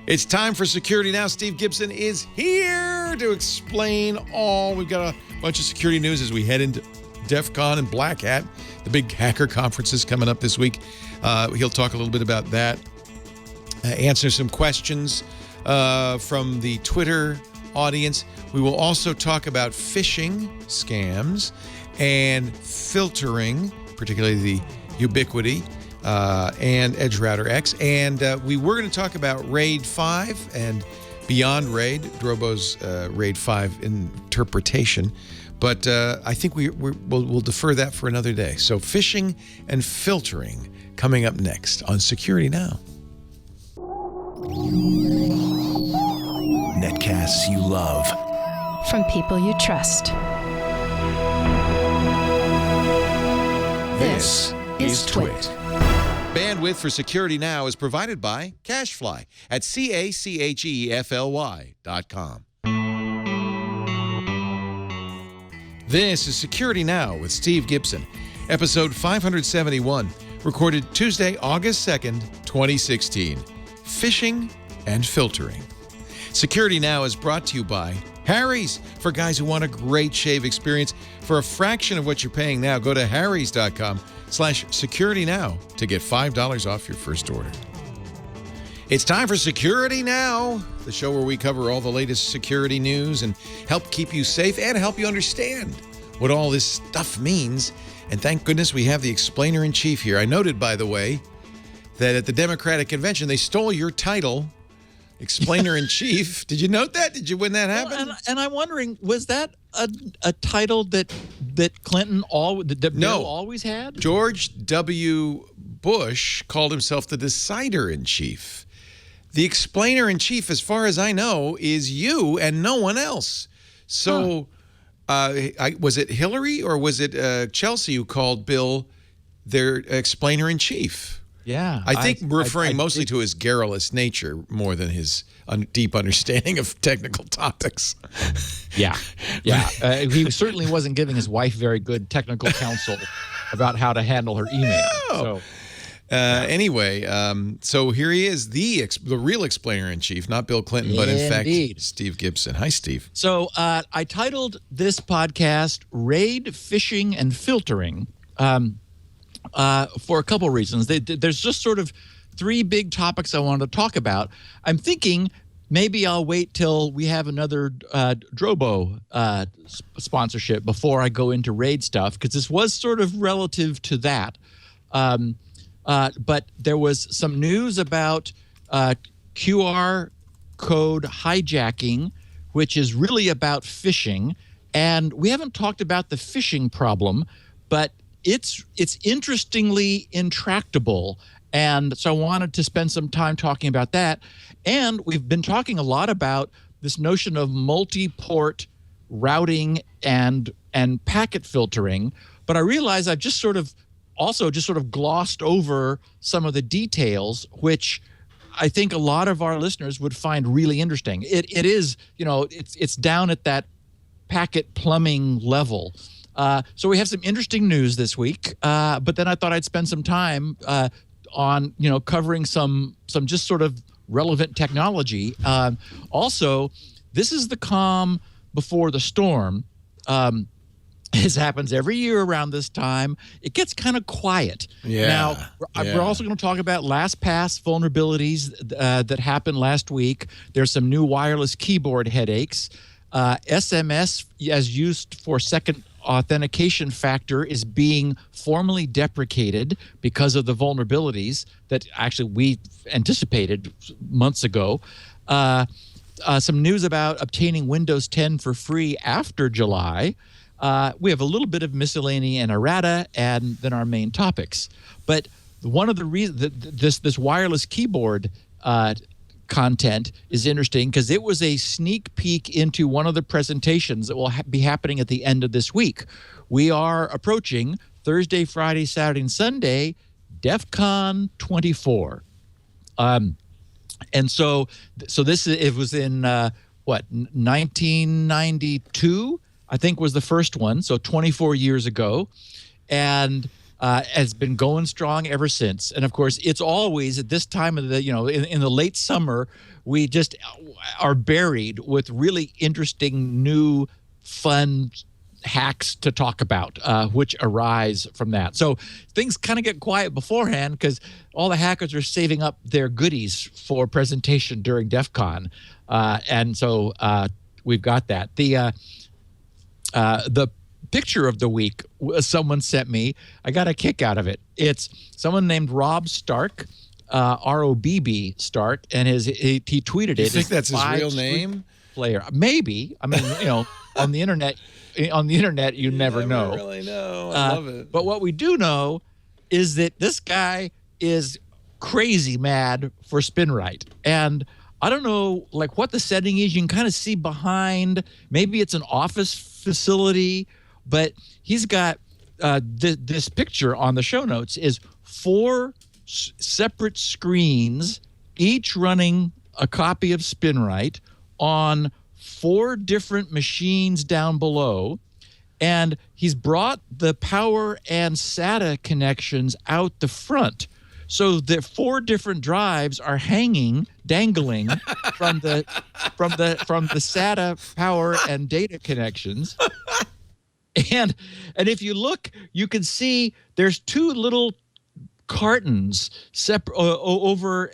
It's time for Security Now. Steve Gibson is here to explain all. We've got a bunch of security news as we head into DEF CON and Black Hat, the big hacker conferences coming up this week. He'll talk a little bit about that, answer some questions from the Twitter audience. We will also talk about phishing scams and filtering, particularly the Ubiquity and EdgeRouter X. And we were going to talk about RAID 5 and beyond RAID, Drobo's RAID 5 interpretation. But I think we'll defer that for another day. So phishing and filtering coming up next on Security Now. Netcasts you love. From people you trust. This is Twit. Bandwidth for Security Now is provided by CacheFly at CacheFly.com. This is Security Now with Steve Gibson, episode 571, recorded Tuesday, August 2nd, 2016. Phishing and filtering. Security Now is brought to you by Harry's, for guys who want a great shave experience. For a fraction of what you're paying now, go to harrys.com/securitynow to get $5 off your first order. It's time for Security Now, the show where we cover all the latest security news and help keep you safe and help you understand what all this stuff means. And thank goodness we have the explainer-in-chief here. I noted, by the way, that at the Democratic Convention, they stole your title, Explainer-in-Chief. Did you note that? Did you when that happened? Well, and I'm wondering, was that a title that Clinton Bill always had? George W. Bush called himself the Decider-in-Chief. The Explainer-in-Chief, as far as I know, is you and no one else. So was it Hillary or was it Chelsea who called Bill their Explainer-in-Chief? Yeah. I think referring mostly to his garrulous nature more than his deep understanding of technical topics. Yeah. He certainly wasn't giving his wife very good technical counsel about how to handle her email. No. Anyway, so here he is, the real explainer-in-chief, not Bill Clinton, but in fact, Steve Gibson. Hi, Steve. So I titled this podcast RAID, Phishing, and Filtering for a couple reasons. There's just sort of three big topics I wanted to talk about. I'm thinking maybe I'll wait till we have another Drobo sponsorship before I go into RAID stuff, because this was sort of relative to that. But there was some news about QR code hijacking, which is really about phishing. And we haven't talked about the phishing problem, but it's interestingly intractable. And so I wanted to spend some time talking about that. And we've been talking a lot about this notion of multi-port routing and packet filtering. But I realize I've just sort of glossed over some of the details, which I think a lot of our listeners would find really interesting. It is, it's down at that packet plumbing level. So we have some interesting news this week, but then I thought I'd spend some time on, covering some just sort of relevant technology. Also, this is the calm before the storm. This happens every year around this time. It gets kind of quiet. Yeah. Now, we're also going to talk about LastPass vulnerabilities that happened last week. There's some new wireless keyboard headaches. SMS, as used for second authentication factor, is being formally deprecated because of the vulnerabilities that actually we anticipated months ago. Some news about obtaining Windows 10 for free after July. We have a little bit of miscellany and errata, and then our main topics. But one of the reasons this wireless keyboard content is interesting because it was a sneak peek into one of the presentations that will be happening at the end of this week. We are approaching Thursday, Friday, Saturday, and Sunday, DEF CON 24. And so it was in 1992, I think was the first one, so 24 years ago. And has been going strong ever since. And of course, it's always at this time of the, in the late summer, we just are buried with really interesting, new, fun hacks to talk about, which arise from that. So things kind of get quiet beforehand because all the hackers are saving up their goodies for presentation during DEF CON. And so we've got that. The picture of the week someone sent me, I got a kick out of it. It's someone named Rob Stark, R-O-B-B Stark, and he tweeted it. You think that's his real name? Player. Maybe. I mean, on the internet, you never know. Really know. I love it. But what we do know is that this guy is crazy mad for Spinrite. And I don't know what the setting is. You can kind of see behind. Maybe it's an office facility, but he's got this picture on the show notes is 4 separate screens, each running a copy of Spinrite on 4 different machines down below. And he's brought the power and SATA connections out the front. So the 4 different drives are dangling from the SATA power and data connections. And if you look, you can see there's 2 little cartons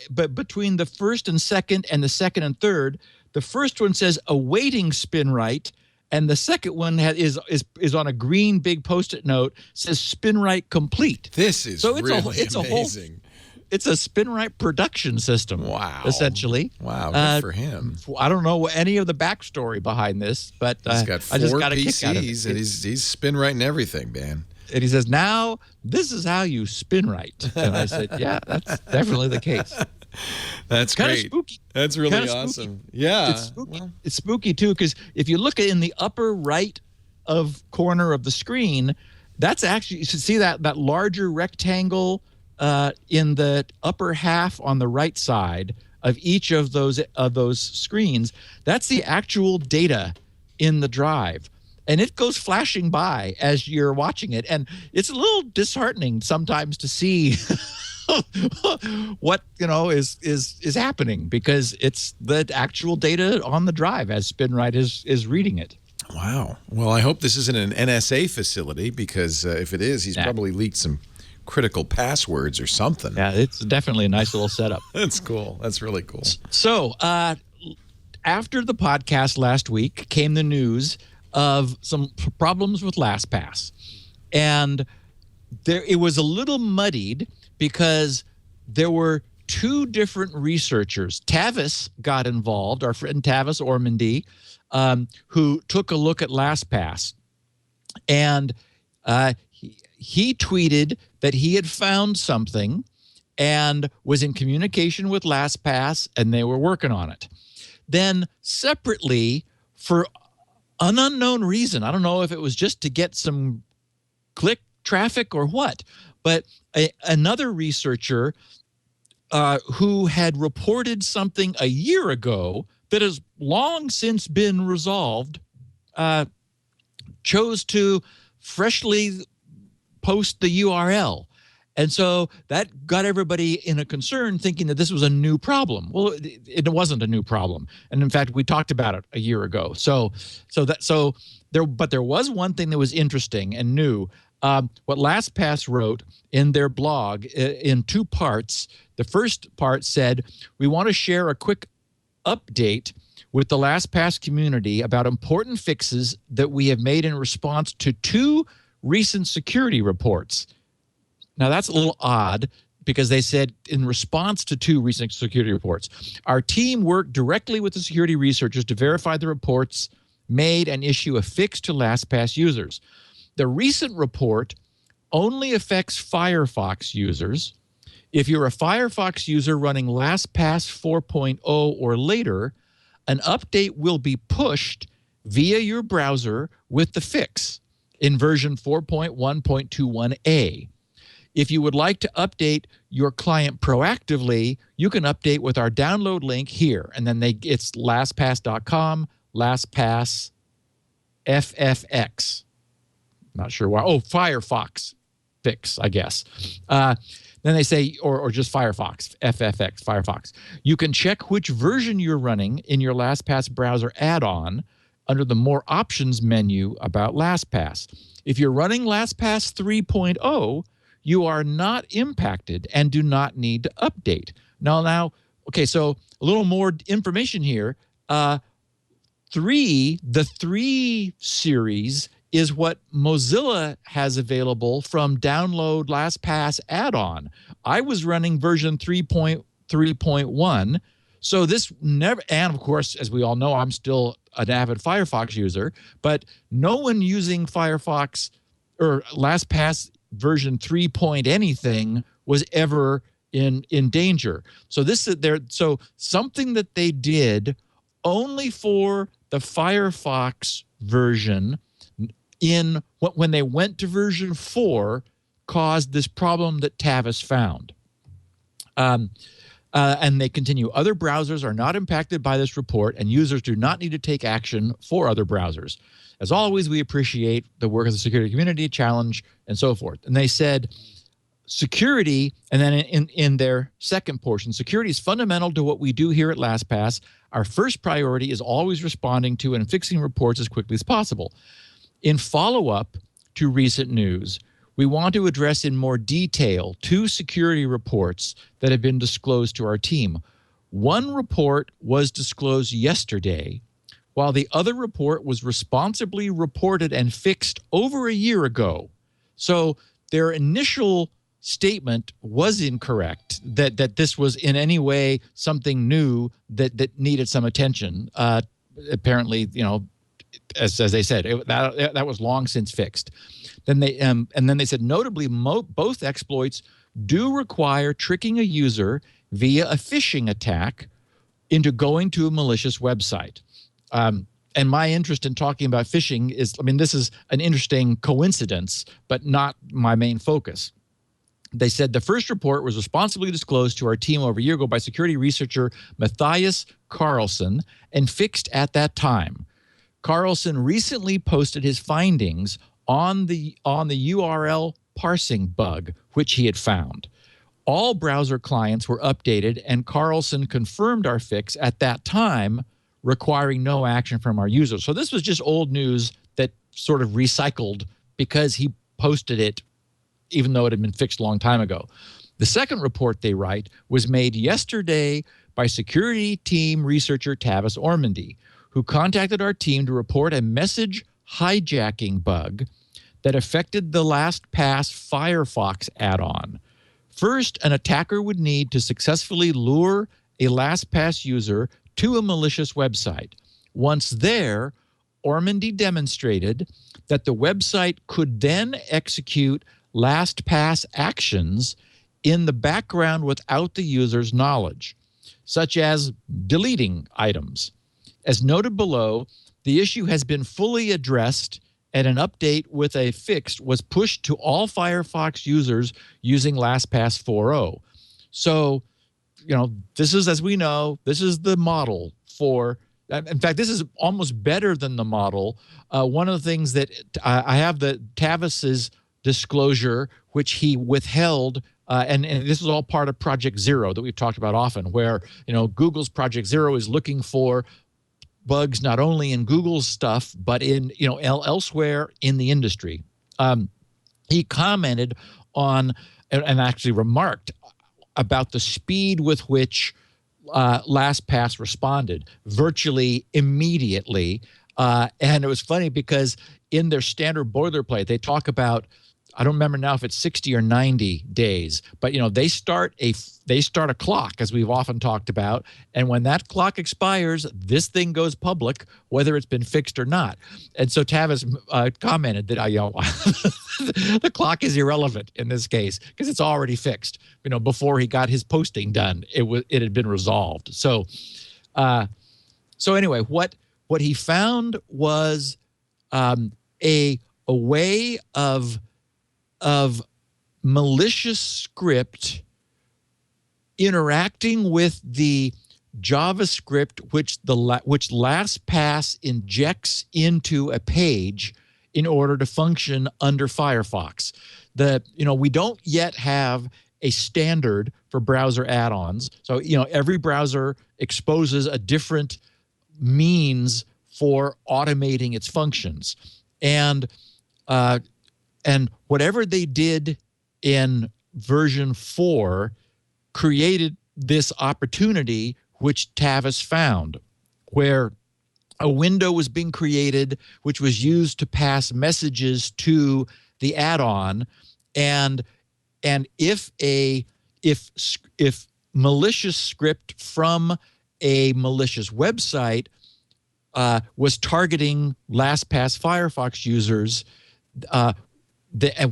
but between the first and second and the second and third. The first one says awaiting Spinrite, and the second one is on a green big Post-it note, says Spinrite complete. This is amazing. It's a Spinrite production system. Wow. Essentially. Wow, good for him. I don't know any of the backstory behind this, but he's got 4 I just got a PCs, kick out of it. And he's Spinwriting everything, man. And he says, now this is how you Spinrite. And I said, yeah, that's definitely the case. That's kind great. Of spooky. That's really awesome. Yeah. It's spooky. It's spooky too, because if you look in the upper right corner of the screen, that's actually, you should see that larger rectangle in the upper half on the right side of each of those screens. That's the actual data in the drive. And it goes flashing by as you're watching it. And it's a little disheartening sometimes to see what is happening, because it's the actual data on the drive as Spinrite is reading it. Wow. Well, I hope this isn't an NSA facility, because if it is, he's probably leaked some critical passwords or something. Yeah, it's definitely a nice little setup. That's cool. That's really cool. So after the podcast last week came the news of some problems with LastPass. And it was a little muddied because there were 2 different researchers. Tavis got involved, our friend Tavis Ormandy, who took a look at LastPass. And he tweeted that he had found something and was in communication with LastPass, and they were working on it. Then separately, for an unknown reason, I don't know if it was just to get some click traffic or what, but another researcher who had reported something a year ago that has long since been resolved chose to freshly post the URL. And so that got everybody in a concern, thinking that this was a new problem. Well, it wasn't a new problem, and in fact, we talked about it a year ago. But there was one thing that was interesting and new. What LastPass wrote in their blog in 2 parts. The first part said, "We want to share a quick update with the LastPass community about important fixes that we have made in response to 2 recent security reports." Now, that's a little odd, because they said in response to 2 recent security reports. Our team worked directly with the security researchers to verify the reports made and issue a fix to LastPass users. The recent report only affects Firefox users. If you're a Firefox user running LastPass 4.0 or later, an update will be pushed via your browser with the fix in version 4.1.21a. If you would like to update your client proactively, you can update with our download link here. And then it's lastpass.com, LastPass FFX. Not sure why. Oh, Firefox fix, I guess. Then they say, or just Firefox, FFX, Firefox. You can check which version you're running in your LastPass browser add-on under the More Options menu about LastPass. If you're running LastPass 3.0, you are not impacted and do not need to update. Now, okay, so a little more information here. The 3 series is what Mozilla has available from download LastPass add-on. I was running version 3.3.1, so this never, and of course, as we all know, I'm still an avid Firefox user, but no one using Firefox or LastPass version 3 point anything was ever in danger. So this is so something that they did only for the Firefox version when they went to version 4 caused this problem that Tavis found. And they continue, other browsers are not impacted by this report, and users do not need to take action for other browsers. As always, we appreciate the work of the security community, challenge, and so forth. And they said security, and then in their second portion, security is fundamental to what we do here at LastPass. Our first priority is always responding to and fixing reports as quickly as possible. In follow-up to recent news, we want to address in more detail 2 security reports that have been disclosed to our team. One report was disclosed yesterday, while the other report was responsibly reported and fixed over a year ago. So their initial statement was incorrect, that this was in any way something new that needed some attention. Apparently, as they said, that was long since fixed. Then they said, notably, both exploits do require tricking a user via a phishing attack into going to a malicious website. And my interest in talking about phishing is, this is an interesting coincidence, but not my main focus. They said the first report was responsibly disclosed to our team over a year ago by security researcher Matthias Carlson and fixed at that time. Carlson recently posted his findings on the URL parsing bug, which he had found. All browser clients were updated, and Carlson confirmed our fix at that time, requiring no action from our users. So this was just old news that sort of recycled because he posted it, even though it had been fixed a long time ago. The second report, they write, was made yesterday by security team researcher Tavis Ormandy, who contacted our team to report a message hijacking bug that affected the LastPass Firefox add-on. First, an attacker would need to successfully lure a LastPass user to a malicious website. Once there, Ormandy demonstrated that the website could then execute LastPass actions in the background without the user's knowledge, such as deleting items. As noted below, the issue has been fully addressed, and an update with a fix was pushed to all Firefox users using LastPass 4.0. So, this is, as we know, this is the model for, in fact, this is almost better than the model. One of the things that I have the Tavis's disclosure, which he withheld, and this is all part of Project Zero that we've talked about often, where Google's Project Zero is looking for bugs not only in Google's stuff but in elsewhere in the industry. He commented on and actually remarked about the speed with which LastPass responded virtually immediately, and it was funny because in their standard boilerplate they talk about, I don't remember now if it's 60 or 90 days, but they start a clock, as we've often talked about, and when that clock expires, this thing goes public, whether it's been fixed or not. And so Tavis commented that the clock is irrelevant in this case because it's already fixed. Before he got his posting done, it had been resolved. So anyway, what he found was a way of malicious script interacting with the JavaScript which LastPass injects into a page in order to function under Firefox. We don't yet have a standard for browser add-ons. So, every browser exposes a different means for automating its functions. And whatever they did in version 4 created this opportunity which Tavis found, where a window was being created which was used to pass messages to the add-on, and if malicious script from a malicious website was targeting LastPass Firefox users, and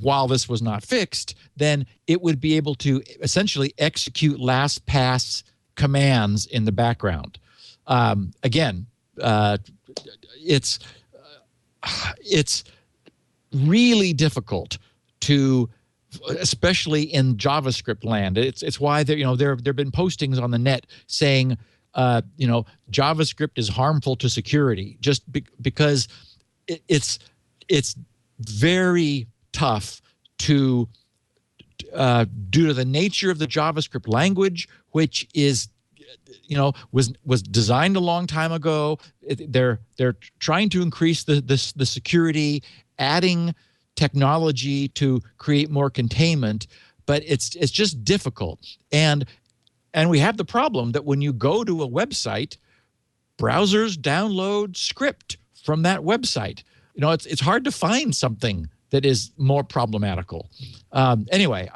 while this was not fixed, then it would be able to essentially execute LastPass commands in the background. Again, it's really difficult to, especially in JavaScript land. It's why there have been postings on the net saying JavaScript is harmful to security, just because it's very tough to due to the nature of the JavaScript language, which is was designed a long time ago. They're trying to increase the security, adding technology to create more containment, but it's just difficult. And we have the problem that when you go to a website, browsers download script from that website. It's hard to find something that is more problematical. Anyway,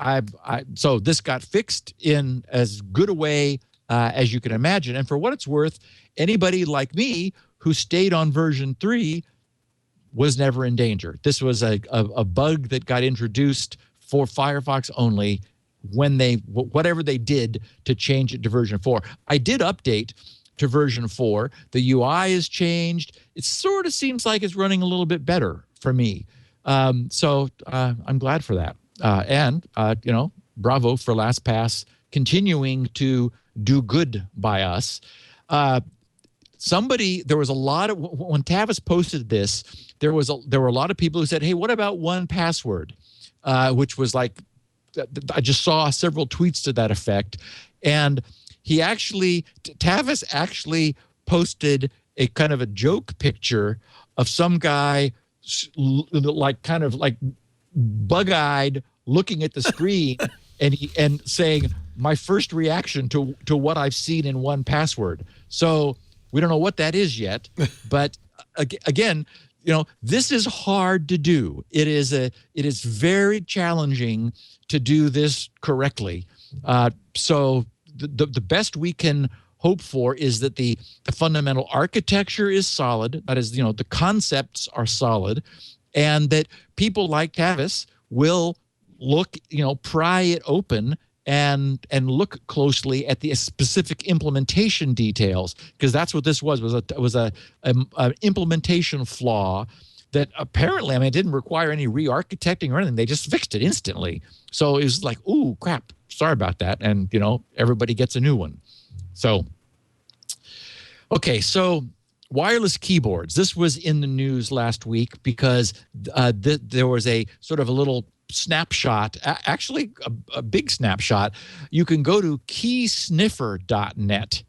so this got fixed in as good a way as you can imagine. And for what it's worth, anybody like me who stayed on version 3 was never in danger. This was a bug that got introduced for Firefox only when whatever they did to change it to version 4. I did update to version 4. The UI has changed. It sort of seems like it's running a little bit better for me. So I'm glad for that. And bravo for LastPass continuing to do good by us. There was a lot of, when Tavis posted this, there were a lot of people who said, hey, what about 1Password? Which was like, I just saw several tweets to that effect. And Tavis actually posted a kind of a joke picture of some guy kind of bug-eyed looking at the screen and saying, my first reaction to what I've seen in 1Password. So we don't know what that is yet, but again, this is hard to do. It is very challenging to do this correctly. So the best we can hope for is that the fundamental architecture is solid. That is, the concepts are solid, and that people like Tavis will look, pry it open and look closely at the specific implementation details, because that's what this was an implementation flaw that apparently, it didn't require any re-architecting or anything. They just fixed it instantly. So it was like, ooh, crap, sorry about that. And, everybody gets a new one. So, okay, so wireless keyboards. This was in the news last week because there was a sort of a little snapshot, actually a big snapshot. You can go to keysniffer.net,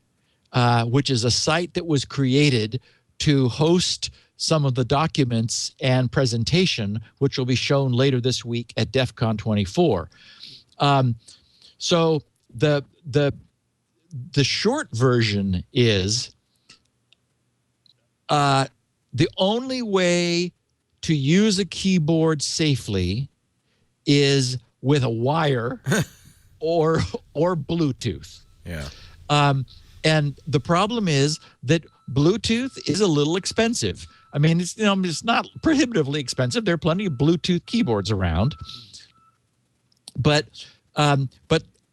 which is a site that was created to host some of the documents and presentation, which will be shown later this week at DEF CON 24. So the short version is the only way to use a keyboard safely is with a wire or Bluetooth. Yeah. And the problem is that Bluetooth is a little expensive. It's not prohibitively expensive. There are plenty of Bluetooth keyboards around. But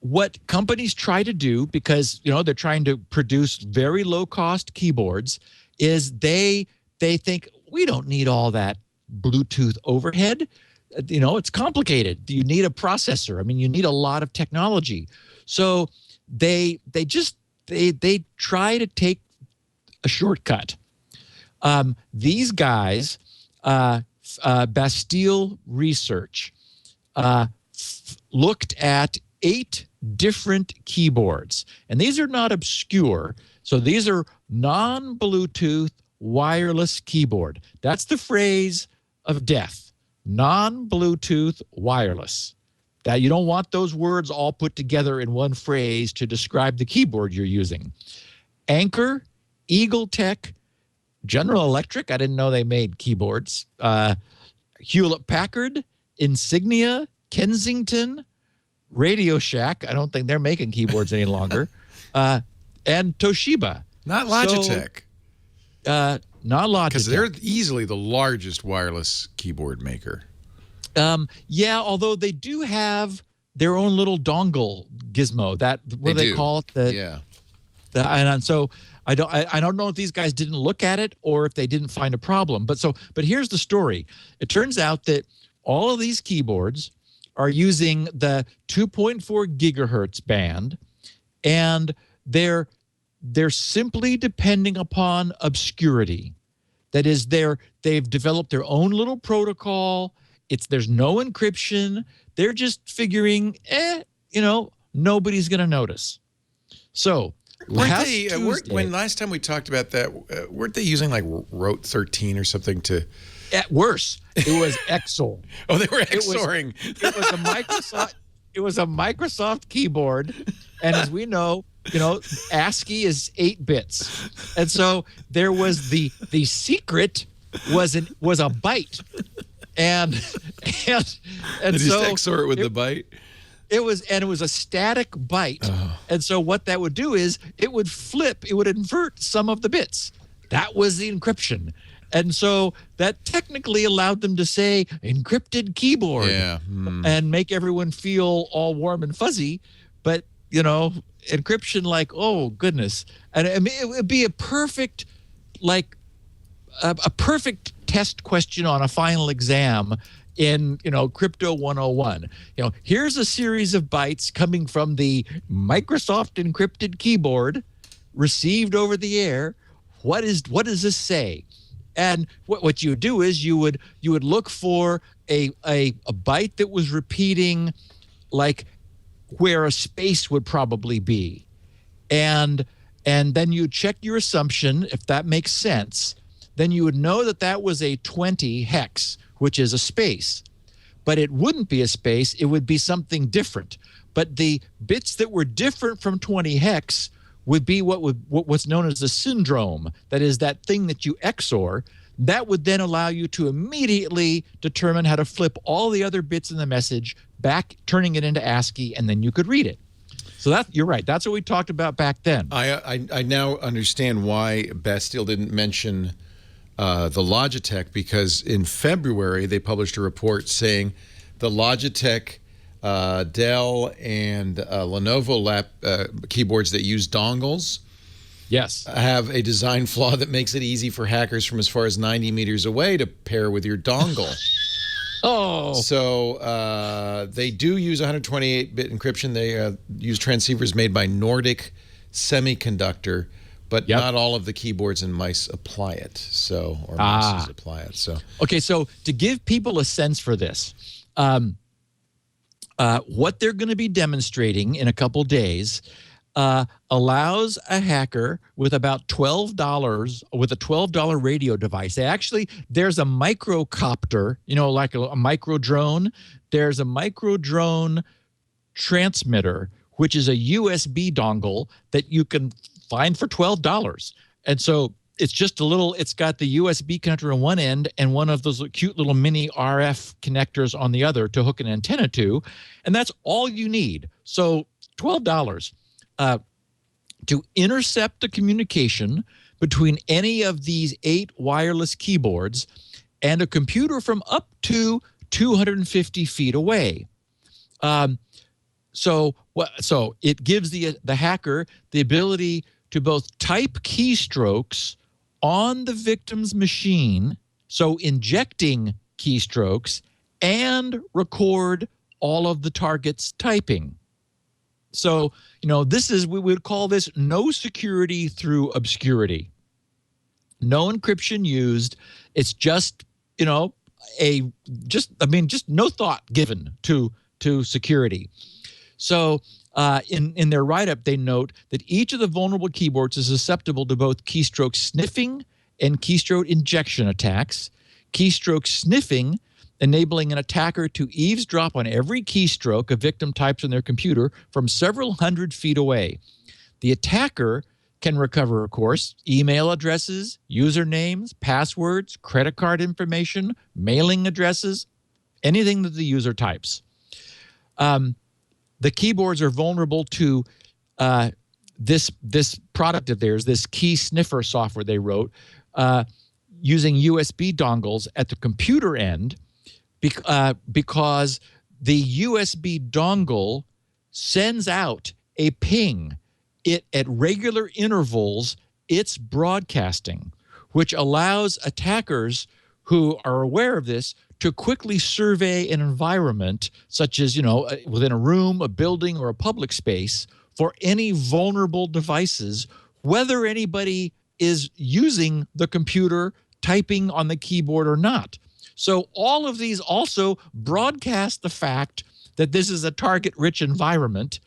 what companies try to do, because they're trying to produce very low cost keyboards, is they think we don't need all that Bluetooth overhead. It's complicated. You need a processor. You need a lot of technology. So they try to take a shortcut. These guys Bastille Research looked at 8 different keyboards. And these are not obscure. So these are non-Bluetooth wireless keyboard. That's the phrase of death. Non-Bluetooth wireless. That you don't want those words all put together in one phrase to describe the keyboard you're using. Anker, Eagle Tech, General Electric, I didn't know they made keyboards. Hewlett-Packard, Insignia, Kensington, Radio Shack. I don't think they're making keyboards any longer. And Toshiba. Not Logitech. Not Logitech. Because they're easily the largest wireless keyboard maker. Yeah, although they do have their own little dongle gizmo. That what they call it? And so I don't know if these guys didn't look at it or if they didn't find a problem. But here's the story. It turns out that all of these keyboards are using the 2.4 gigahertz band, and they're simply depending upon obscurity. That is, they've developed their own little protocol. There's no encryption. They're just figuring, nobody's going to notice. So when last time we talked about that, weren't they using like Rote 13 or something to? At worse, it was XOR. Oh, they were XORing. It was a Microsoft keyboard, and as we know, ASCII is 8 bits, and so there was the secret was a byte, and Did you so XOR it with the byte? It was a static byte, and so what that would do is it would invert some of the bits. That was the encryption. And so that technically allowed them to say encrypted keyboard and make everyone feel all warm and fuzzy. But, encryption, like, oh, goodness. And I mean, it would be a perfect test question on a final exam in, Crypto 101. Here's a series of bytes coming from the Microsoft encrypted keyboard received over the air. What does this say? And what you would do is you would look for a byte that was repeating like where a space would probably be. And then you check your assumption, if that makes sense. Then you would know that was a 20 hex, which is a space. But it wouldn't be a space, it would be something different. But the bits that were different from 20 hex would be what's known as a syndrome. That is that thing that you XOR. That would then allow you to immediately determine how to flip all the other bits in the message back, turning it into ASCII, and then you could read it. So you're right. That's what we talked about back then. I now understand why Bastille didn't mention the Logitech, because in February they published a report saying the Logitech, Dell, and Lenovo keyboards that use dongles have a design flaw that makes it easy for hackers from as far as 90 meters away to pair with your dongle. So they do use 128-bit encryption. They use transceivers made by Nordic Semiconductor, but not all of the keyboards and mice apply it. Mice apply it. So okay, so to give people a sense for this, what they're going to be demonstrating in a couple days allows a hacker with about $12 with a $12 radio device. There's a microcopter, like a micro drone. There's a micro drone transmitter, which is a USB dongle that you can find for $12. And so it's got the USB connector on one end and one of those cute little mini RF connectors on the other to hook an antenna to. And that's all you need. So $12 to intercept the communication between any of these 8 wireless keyboards and a computer from up to 250 feet away. So it gives the hacker the ability to both type keystrokes on the victim's machine, so injecting keystrokes, and record all of the target's typing. So, we would call this no security through obscurity. No encryption used. It's just, just no thought given to security. So in their write-up, they note that each of the vulnerable keyboards is susceptible to both keystroke sniffing and keystroke injection attacks. Keystroke sniffing, enabling an attacker to eavesdrop on every keystroke a victim types on their computer from several hundred feet away. The attacker can recover, of course, email addresses, usernames, passwords, credit card information, mailing addresses, anything that the user types. The keyboards are vulnerable to this product of theirs, this key sniffer software they wrote, using USB dongles at the computer end, because the USB dongle sends out a ping. At regular intervals, it's broadcasting, which allows attackers who are aware of this to quickly survey an environment, such as, within a room, a building, or a public space, for any vulnerable devices, whether anybody is using the computer, typing on the keyboard or not. So all of these also broadcast the fact that this is a target-rich environment.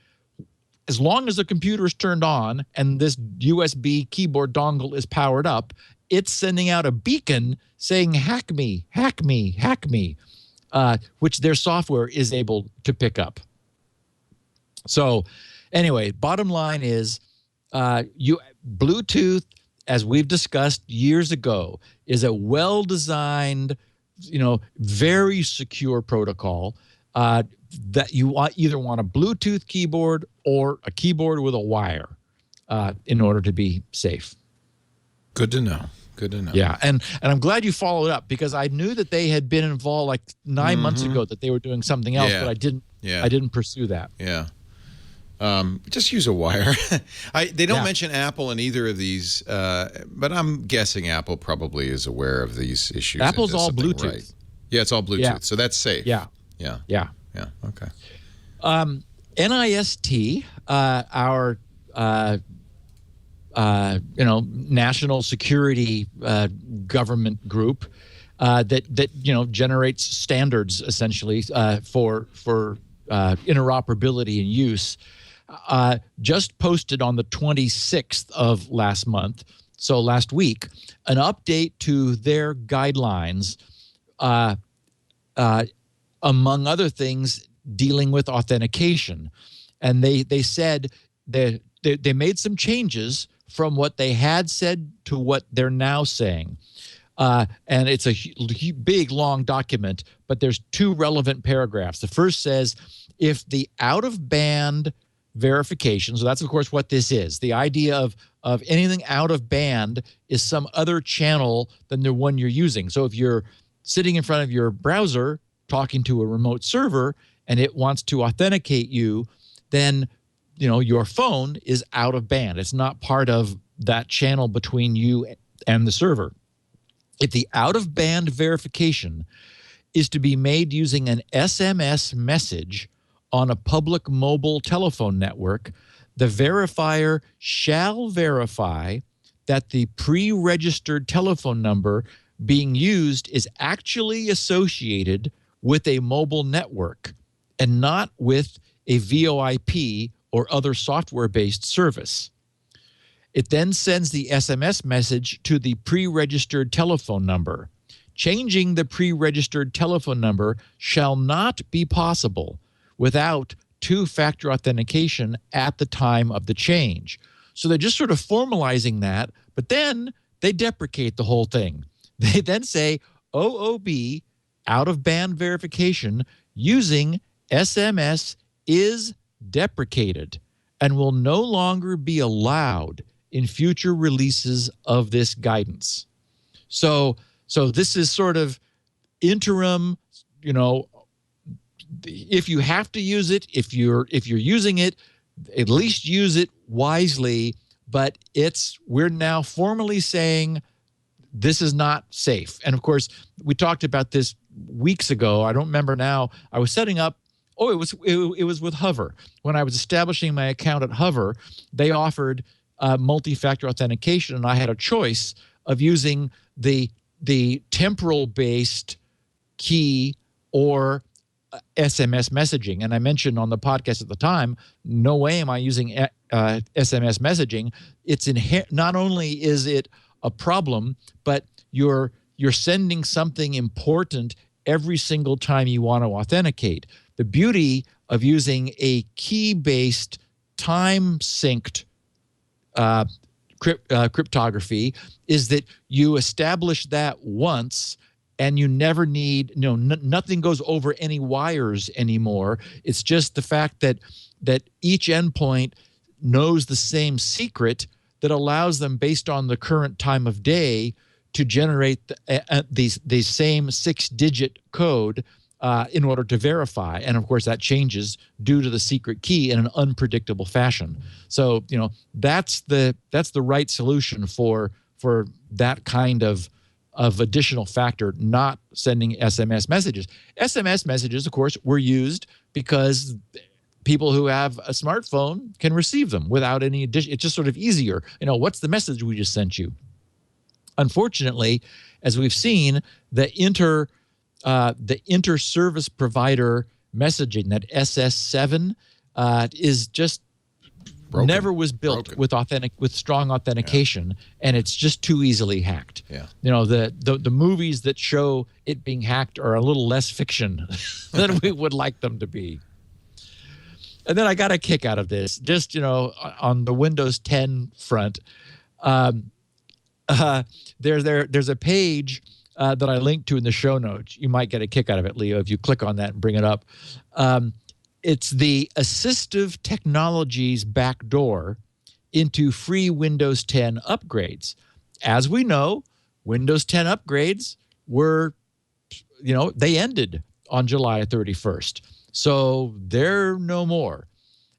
As long as the computer is turned on and this USB keyboard dongle is powered up, it's sending out a beacon saying, hack me, hack me, hack me, which their software is able to pick up. So anyway, bottom line is Bluetooth, as we've discussed years ago, is a well-designed, very secure protocol that you either want a Bluetooth keyboard or a keyboard with a wire in order to be safe. Good to know. Good to know. Yeah, and I'm glad you followed up, because I knew that they had been involved like 9 months ago, that they were doing something else, but I didn't pursue that. Yeah. Just use a wire. They don't mention Apple in either of these, but I'm guessing Apple probably is aware of these issues. Apple's all Bluetooth. Right. Yeah, it's all Bluetooth, Yeah. so that's safe. Yeah. Yeah. Yeah. Yeah. Okay. NIST, our national security government group that generates standards essentially for interoperability and use, just posted on the 26th of last month, so last week, an update to their guidelines, among other things, dealing with authentication. And they said that they made some changes from what they had said to what they're now saying. And it's a big, long document, but there's two relevant paragraphs. The first says, if the out-of-band verification, so that's, of course, what this is. The idea of anything out of band is some other channel than the one you're using. So if you're sitting in front of your browser talking to a remote server and it wants to authenticate you, then your phone is out of band. It's not part of that channel between you and the server. If the out-of-band verification is to be made using an SMS message on a public mobile telephone network, the verifier shall verify that the pre-registered telephone number being used is actually associated with a mobile network and not with a VoIP or other software-based service. It then sends the SMS message to the pre-registered telephone number. Changing the pre-registered telephone number shall not be possible without two-factor authentication at the time of the change. So they're just sort of formalizing that, but then they deprecate the whole thing. They then say OOB, out-of-band verification, using SMS is deprecated and will no longer be allowed in future releases of this guidance. So this is sort of interim, if you have to use it, if you're using it, at least use it wisely, but we're now formally saying this is not safe. And of course, we talked about this weeks ago. I don't remember now. I was setting up, it was with Hover. When I was establishing my account at Hover, they offered multi-factor authentication, and I had a choice of using the temporal-based key or SMS messaging. And I mentioned on the podcast at the time, no way am I using SMS messaging. It's not only is it a problem, but you're sending something important every single time you want to authenticate. The beauty of using a key-based, time-synced cryptography is that you establish that once, and you never need, nothing goes over any wires anymore. It's just the fact that each endpoint knows the same secret that allows them, based on the current time of day, to generate these same 6-digit code in order to verify. And of course, that changes due to the secret key in an unpredictable fashion. So, that's the right solution for that kind of additional factor, not sending SMS messages. SMS messages, of course, were used because people who have a smartphone can receive them without any addition. It's just sort of easier. What's the message we just sent you? Unfortunately, as we've seen, the inter-service provider messaging, that SS7, is just broken. Never was built with strong authentication, and it's just too easily hacked. Yeah. The movies that show it being hacked are a little less fiction than we would like them to be. And then I got a kick out of this, just on the Windows 10 front. There's a page that I linked to in the show notes. You might get a kick out of it, Leo, if you click on that and bring it up. It's the assistive technologies backdoor into free Windows 10 upgrades. As we know, Windows 10 upgrades were, they ended on July 31st. So they're no more.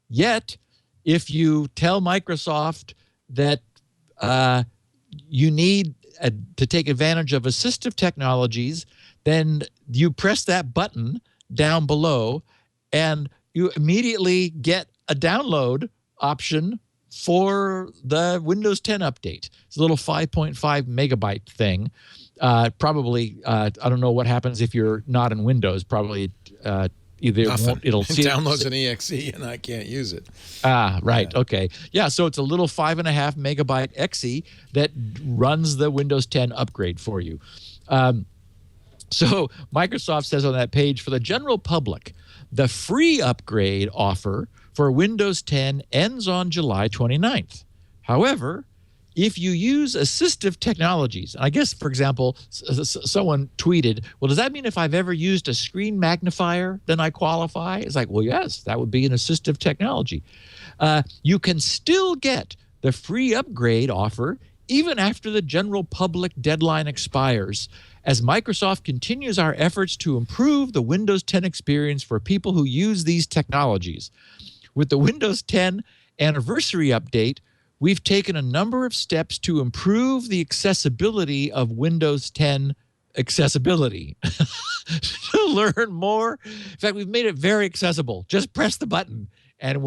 Yet, if you tell Microsoft that you need to take advantage of assistive technologies, then you press that button down below and you immediately get a download option for the Windows 10 update. It's a little 5.5 megabyte thing. Probably, I don't know what happens if you're not in Windows. Probably either it'll see downloads an exe and I can't use it. Right. Yeah. Okay. Yeah. So it's a little 5.5 megabyte exe that runs the Windows 10 upgrade for you. So Microsoft says on that page, for the general public, the free upgrade offer for Windows 10 ends on July 29th. However, if you use assistive technologies, I guess, for example, someone tweeted, well, does that mean if I've ever used a screen magnifier, then I qualify? It's like, well, yes, that would be an assistive technology. You can still get the free upgrade offer even after the general public deadline expires, as Microsoft continues our efforts to improve the Windows 10 experience for people who use these technologies. With the Windows 10 anniversary update, we've taken a number of steps to improve the accessibility of Windows 10 accessibility. To learn more, in fact, we've made it very accessible. Just press the button and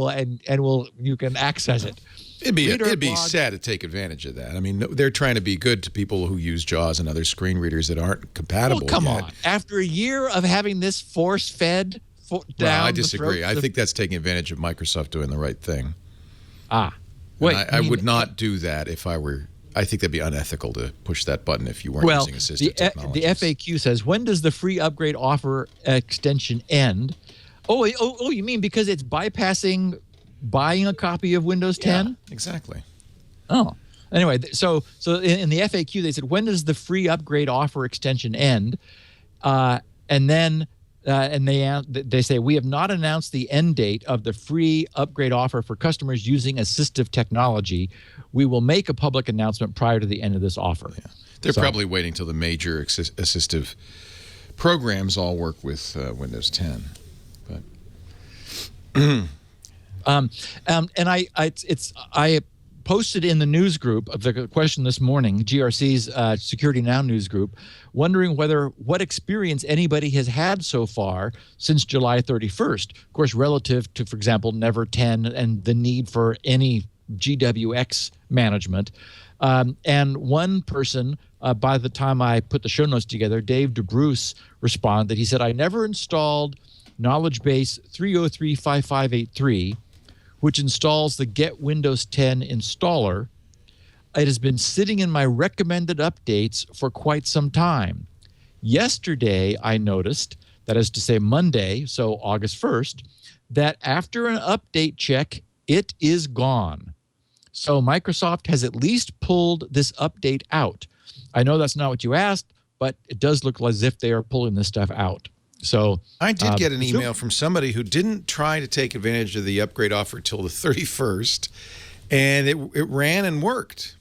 you can access it. It'd be sad to take advantage of that. I mean, they're trying to be good to people who use JAWS and other screen readers that aren't compatible. Well, come on. After a year of having this force-fed down I disagree. I think that's taking advantage of Microsoft doing the right thing. Wait, I would not do that if I were. I think that'd be unethical to push that button if you weren't using assistive technology. The FAQ says, when does the free upgrade offer extension end? Oh, you mean because it's bypassing buying a copy of Windows 10? Yeah, exactly. Oh, anyway, so in the FAQ they said, when does the free upgrade offer extension end? And then they say, we have not announced the end date of the free upgrade offer for customers using assistive technology. We will make a public announcement prior to the end of this offer. Yeah. They're probably waiting till the major assistive programs all work with Windows 10. But and I posted in the news group of the question this morning, GRC's Security Now news group, wondering what experience anybody has had so far since July 31st. Of course, relative to, for example, Never 10 and the need for any GWX management. And one person, by the time I put the show notes together, Dave DeBruce responded. He said, I never installed Knowledge Base 3035583, which installs the Get Windows 10 installer. It has been sitting in my recommended updates for quite some time. Yesterday, I noticed, that is to say Monday, so August 1st, that after an update check, it is gone. So Microsoft has at least pulled this update out. I know that's not what you asked, but it does look as if they are pulling this stuff out. So I did get an email from somebody who didn't try to take advantage of the upgrade offer till the 31st, and it ran and worked.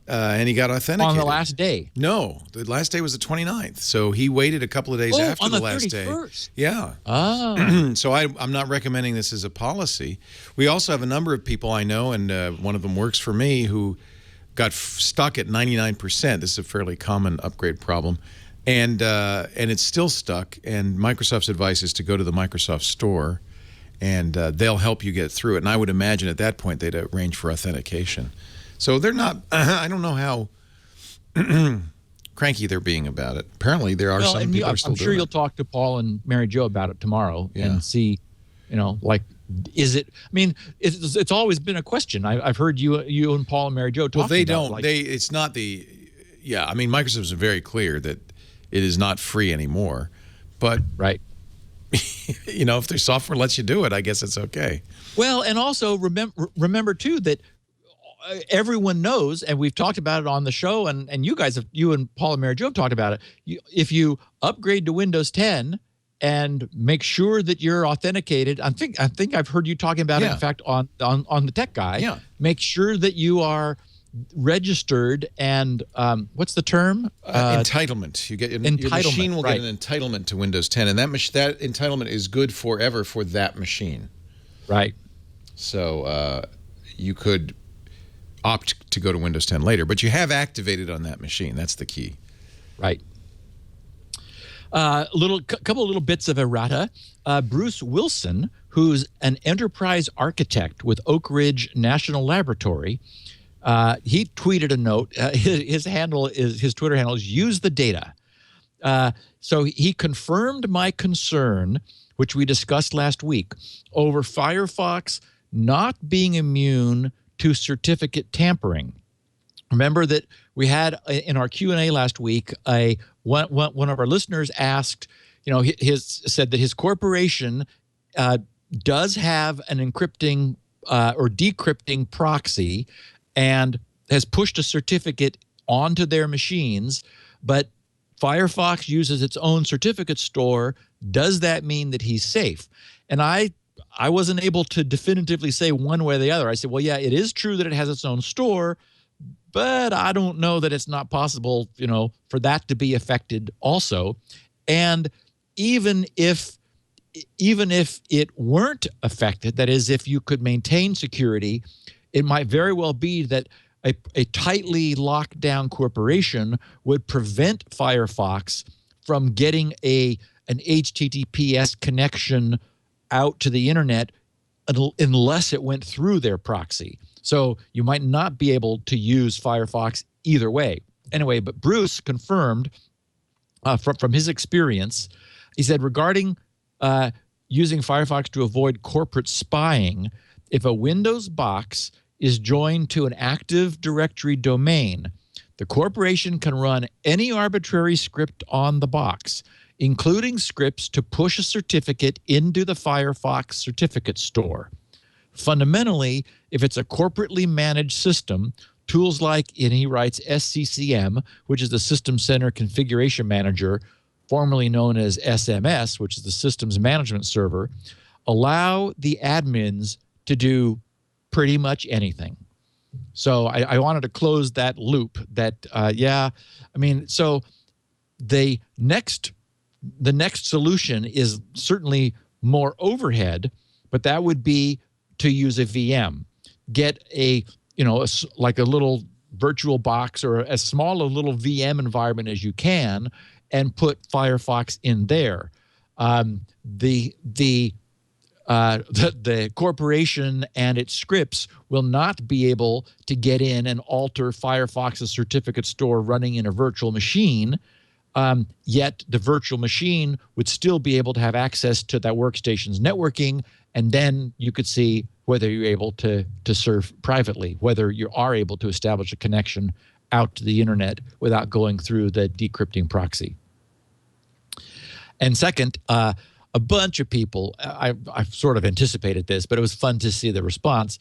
And he got authenticated. On the last day? No, the last day was the 29th. So he waited a couple of days after the last 31st. day. Yeah. Oh. So I'm not recommending this as a policy. We also have a number of people I know, and one of them works for me, who got stuck at 99%. This is a fairly common upgrade problem. And it's still stuck. And Microsoft's advice is to go to the Microsoft Store, and they'll help you get through it. And I would imagine at that point they'd arrange for authentication. So they're not, I don't know how cranky they're being about it. Apparently there are some people who are still doing it. I'm sure you'll talk to Paul and Mary Jo about it tomorrow and see, like, is it, I mean, it's always been a question. I've heard you and Paul and Mary Jo talking about it. Well, they don't, it's not the, I mean, Microsoft is very clear that it is not free anymore. But, right. If their software lets you do it, I guess it's okay. Well, and also remember too, that everyone knows, and we've talked about it on the show, and you and Paul and Mary Jo have talked about it. If you upgrade to Windows 10 and make sure that you're authenticated, I think I've heard you talking about it, in fact, on the Tech Guy. Yeah. Make sure that you are registered and what's the term? Entitlement. You get your machine will get an entitlement to Windows 10, and that entitlement is good forever for that machine. Right. So you could opt to go to Windows 10 later, but you have activated on that machine. That's the key. Right. Couple of little bits of errata. Bruce Wilson, who's an enterprise architect with Oak Ridge National Laboratory, he tweeted a note. His Twitter handle is "Use the Data." So he confirmed my concern, which we discussed last week, over Firefox not being immune to certificate tampering. Remember that we had in our Q&A last week, one of our listeners asked, said that his corporation does have an encrypting or decrypting proxy and has pushed a certificate onto their machines, but Firefox uses its own certificate store. Does that mean that he's safe? And I wasn't able to definitively say one way or the other. I said, well, yeah, it is true that it has its own store, but I don't know that it's not possible, for that to be affected also. And even if it weren't affected, that is, if you could maintain security, it might very well be that a tightly locked down corporation would prevent Firefox from getting an HTTPS connection out to the internet unless it went through their proxy. So you might not be able to use Firefox either way. Anyway, but Bruce confirmed from his experience, he said, regarding using Firefox to avoid corporate spying, if a Windows box is joined to an Active Directory domain, the corporation can run any arbitrary script on the box, including scripts to push a certificate into the Firefox certificate store. Fundamentally, if it's a corporately managed system, tools like, and he writes, SCCM, which is the System Center Configuration Manager, formerly known as SMS, which is the Systems Management Server, allow the admins to do pretty much anything. So I wanted to close that loop that, so the next solution is certainly more overhead, but that would be to use a VM. Get like a little virtual box or as small a little VM environment as you can and put Firefox in there. The the corporation and its scripts will not be able to get in and alter Firefox's certificate store running in a virtual machine. Yet the virtual machine would still be able to have access to that workstation's networking, and then you could see whether you're able to surf privately, whether you are able to establish a connection out to the internet without going through the decrypting proxy. And second, a bunch of people, I've sort of anticipated this, but it was fun to see the response,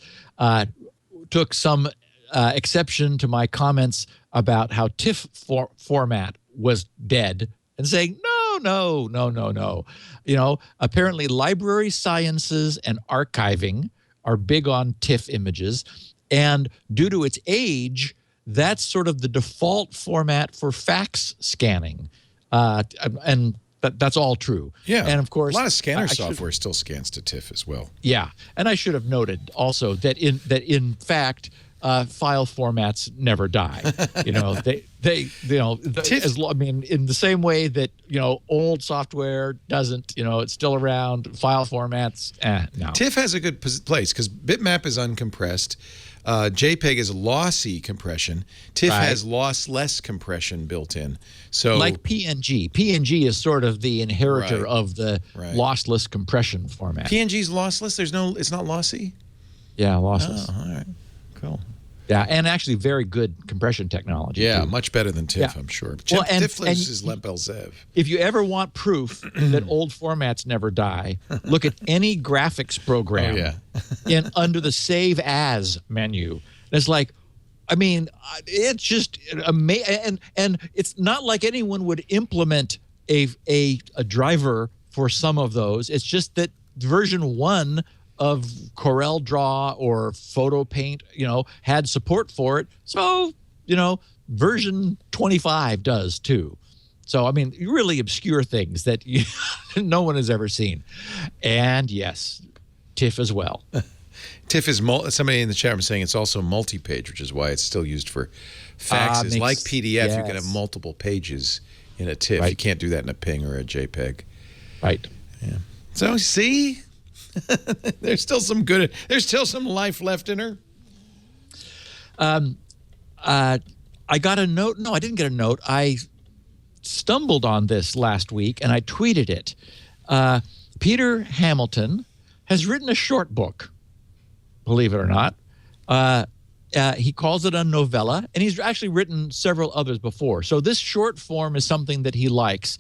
took some exception to my comments about how TIFF format was dead and saying, no. Apparently library sciences and archiving are big on TIFF images. And due to its age, that's sort of the default format for fax scanning. And that's all true. Yeah. And of course, a lot of scanner software still scans to TIFF as well. Yeah. And I should have noted also that in fact, file formats never die. In the same way that, old software doesn't, it's still around. File formats, no. TIFF has a good place because bitmap is uncompressed. JPEG is lossy compression. TIFF has lossless compression built in. So like PNG. PNG is sort of the inheritor of the lossless compression format. PNG's lossless? It's not lossy? Yeah, lossless. Oh, all right. Cool. Yeah, and actually very good compression technology. Yeah, too. much better than TIFF, I'm sure. TIFF is Lepelzev. If you ever want proof that old formats never die, look at any graphics program under the Save As menu. It's like, it's just amazing. And it's not like anyone would implement a driver for some of those. It's just that version 1 of Corel Draw or Photo Paint, had support for it. So, version 25 does too. So, really obscure things that no one has ever seen. And yes, TIFF as well. TIFF is, somebody in the chat room saying it's also multi-page, which is why it's still used for faxes. Like PDF, you can have multiple pages in a TIFF. You can't do that in a PNG or a JPEG. Right. Yeah. So, see? There's still some life left in her. I got a note. No, I didn't get a note. I stumbled on this last week and I tweeted it. Peter Hamilton has written a short book, believe it or not. He calls it a novella, and he's actually written several others before. So this short form is something that he likes.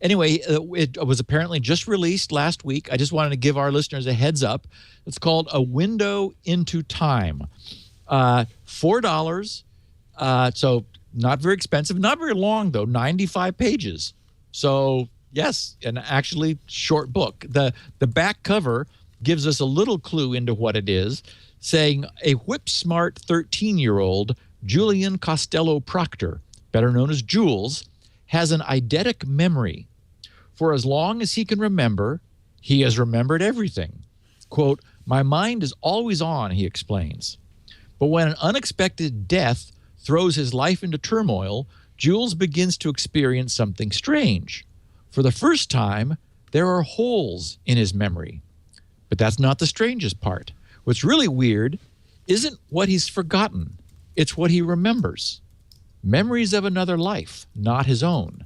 Anyway, it was apparently just released last week. I just wanted to give our listeners a heads up. It's called A Window into Time. $4. So not very expensive, not very long though, 95 pages. So yes, an actually short book. The back cover gives us a little clue into what it is, saying a whip-smart 13-year-old, Julian Costello Proctor, better known as Jules, has an eidetic memory. For as long as he can remember, he has remembered everything. Quote, "My mind is always on," he explains. But when an unexpected death throws his life into turmoil, Jules begins to experience something strange. For the first time, there are holes in his memory. But that's not the strangest part. What's really weird isn't what he's forgotten. It's what he remembers. Memories of another life, not his own.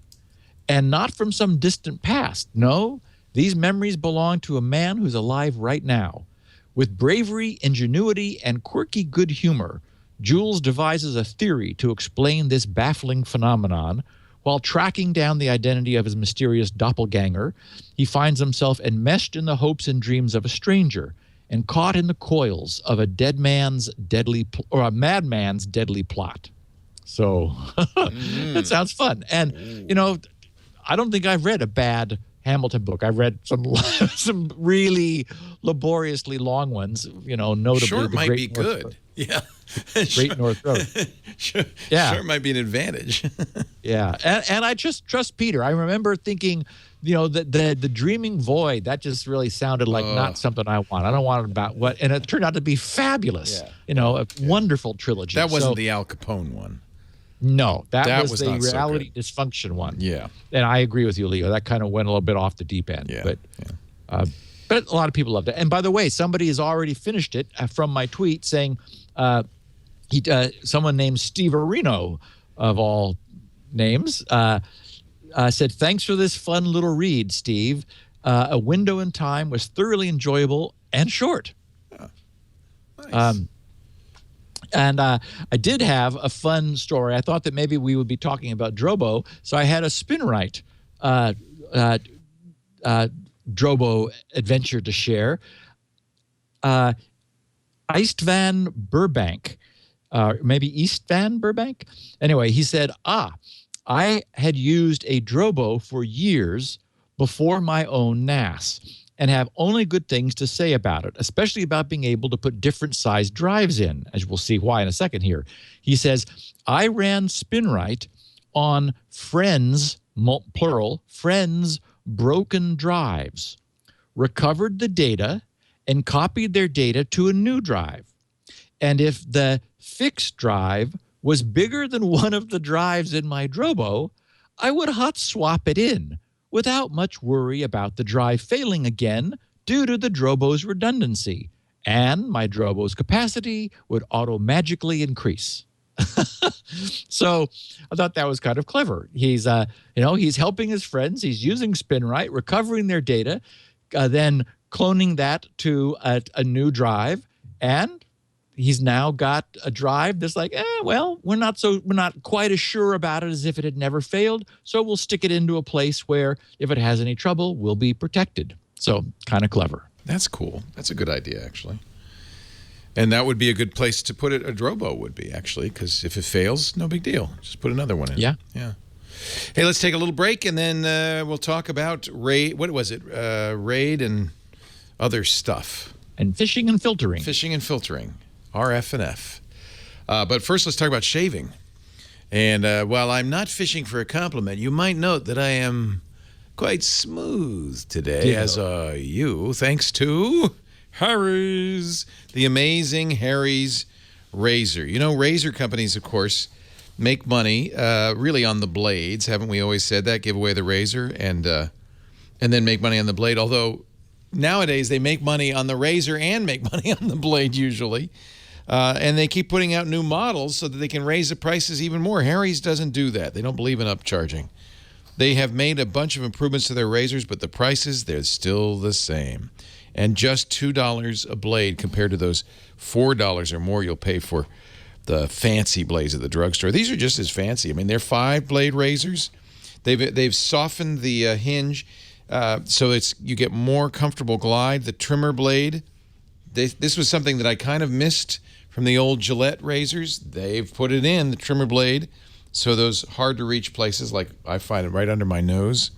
And not from some distant past. No, these memories belong to a man who's alive right now. With bravery, ingenuity, and quirky good humor, Jules devises a theory to explain this baffling phenomenon. While tracking down the identity of his mysterious doppelganger, he finds himself enmeshed in the hopes and dreams of a stranger and caught in the coils of a madman's deadly plot. So that sounds fun. And, I don't think I've read a bad Hamilton book. I've read some really laboriously long ones, notably Short the might Great be North good. Road. Yeah. Great North Road. Short might be an advantage. Yeah. And I just trust Peter. I remember thinking, the dreaming void, that just really sounded like not something I want. I don't want it about what, and it turned out to be fabulous. A wonderful trilogy. That wasn't the Al Capone one. No, that was the not reality dysfunction one. Yeah. And I agree with you, Leo. That kind of went a little bit off the deep end. Yeah. But But a lot of people loved it. And by the way, somebody has already finished it from my tweet saying someone named Steve Areno, of all names, said, "Thanks for this fun little read, Steve. A Window in Time was thoroughly enjoyable and short." Nice. And I did have a fun story. I thought that maybe we would be talking about Drobo, so I had a Spinrite Drobo adventure to share. Istvan Burbank, maybe Eastvan Burbank? Anyway, he said, I had used a Drobo for years before my own NAS and have only good things to say about it, especially about being able to put different sized drives in, as we'll see why in a second here. He says, I ran Spinrite on friends, plural, friends' broken drives, recovered the data, and copied their data to a new drive. And if the fixed drive was bigger than one of the drives in my Drobo, I would hot swap it in without much worry about the drive failing again due to the Drobo's redundancy, and my Drobo's capacity would auto-magically increase. So I thought that was kind of clever. He's, he's helping his friends. He's using Spinrite, recovering their data, then cloning that to a new drive, and he's now got a drive that's like, we're not quite as sure about it as if it had never failed, so we'll stick it into a place where if it has any trouble, we'll be protected. So kind of clever. That's cool. That's a good idea, actually. And that would be a good place to put it. A Drobo would be, actually, because if it fails, no big deal. Just put another one in. Yeah. Yeah. Hey, let's take a little break, and then we'll talk about RAID. What was it? RAID and other stuff. And phishing and filtering. Phishing and filtering. RF and F. But first, let's talk about shaving. And while I'm not fishing for a compliment, you might note that I am quite smooth today, as are you, thanks to Harry's, the amazing Harry's razor. You know, razor companies, of course, make money really on the blades. Haven't we always said that? Give away the razor and then make money on the blade. Although nowadays they make money on the razor and make money on the blade usually. And they keep putting out new models so that they can raise the prices even more. Harry's doesn't do that. They don't believe in upcharging. They have made a bunch of improvements to their razors, but the prices, they're still the same. And just $2 a blade compared to those $4 or more you'll pay for the fancy blades at the drugstore. These are just as fancy. I mean, they're 5-blade razors. They've softened the hinge so you get more comfortable glide. The trimmer blade, this was something that I kind of missed from the old Gillette razors. They've put it in, the trimmer blade, so those hard-to-reach places, like I find it right under my nose.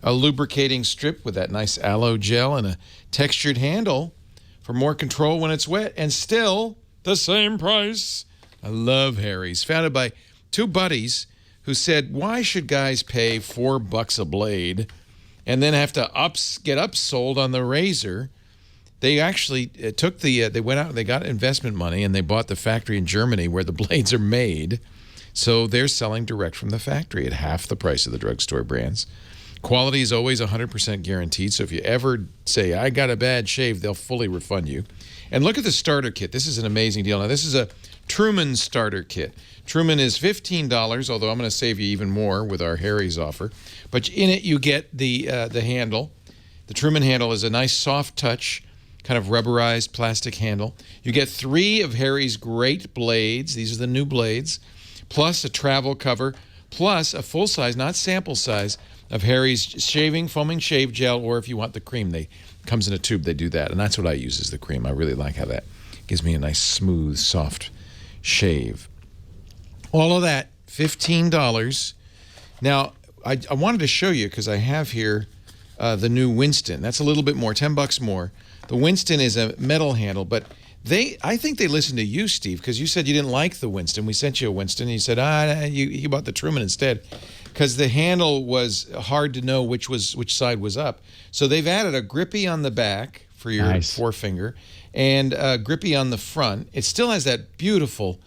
A lubricating strip with that nice aloe gel and a textured handle for more control when it's wet, and still the same price. I love Harry's. Founded by two buddies who said, why should guys pay $4 a blade and then have to get upsold on the razor? They actually they went out and they got investment money and they bought the factory in Germany where the blades are made. So they're selling direct from the factory at half the price of the drugstore brands. Quality is always 100% guaranteed. So if you ever say, I got a bad shave, they'll fully refund you. And look at the starter kit. This is an amazing deal. Now, this is a Truman starter kit. Truman is $15, although I'm going to save you even more with our Harry's offer. But in it, you get the handle. The Truman handle is a nice soft touch, kind of rubberized plastic handle. You get 3 of Harry's great blades. These are the new blades, plus a travel cover, plus a full size, not sample size, of Harry's foaming shave gel, or if you want the cream, comes in a tube, they do that. And that's what I use as the cream. I really like how that gives me a nice, smooth, soft shave. All of that, $15. Now, I wanted to show you, because I have here the new Winston. That's a little bit more, $10 more. The Winston is a metal handle, but I think they listened to you, Steve, because you said you didn't like the Winston. We sent you a Winston, and you said, you bought the Truman instead, because the handle was hard to know which side was up. So they've added a grippy on the back for your forefinger and a grippy on the front. It still has that beautiful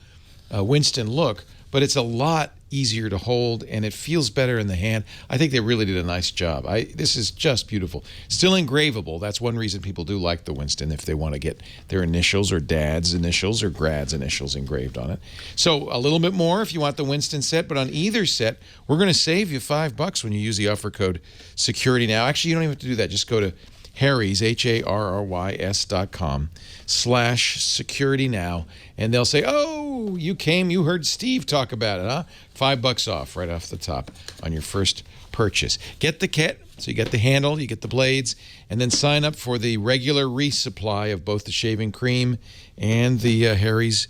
Winston look, but it's a lot easier to hold, and it feels better in the hand. I think they really did a nice job. This is just beautiful. Still engravable. That's one reason people do like the Winston, if they want to get their initials or dad's initials or grad's initials engraved on it. So a little bit more if you want the Winston set, but on either set, we're going to save you $5 when you use the offer code SecurityNow. Actually, you don't even have to do that. Just go to Harry's, HARRYS.com/SecurityNow, and they'll say, oh, you heard Steve talk about it, huh? $5 off right off the top on your first purchase. Get the kit, so you get the handle, you get the blades, and then sign up for the regular resupply of both the shaving cream and the Harry's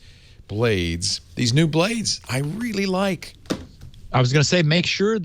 blades. These new blades, I really like. I was going to say, I want to make sure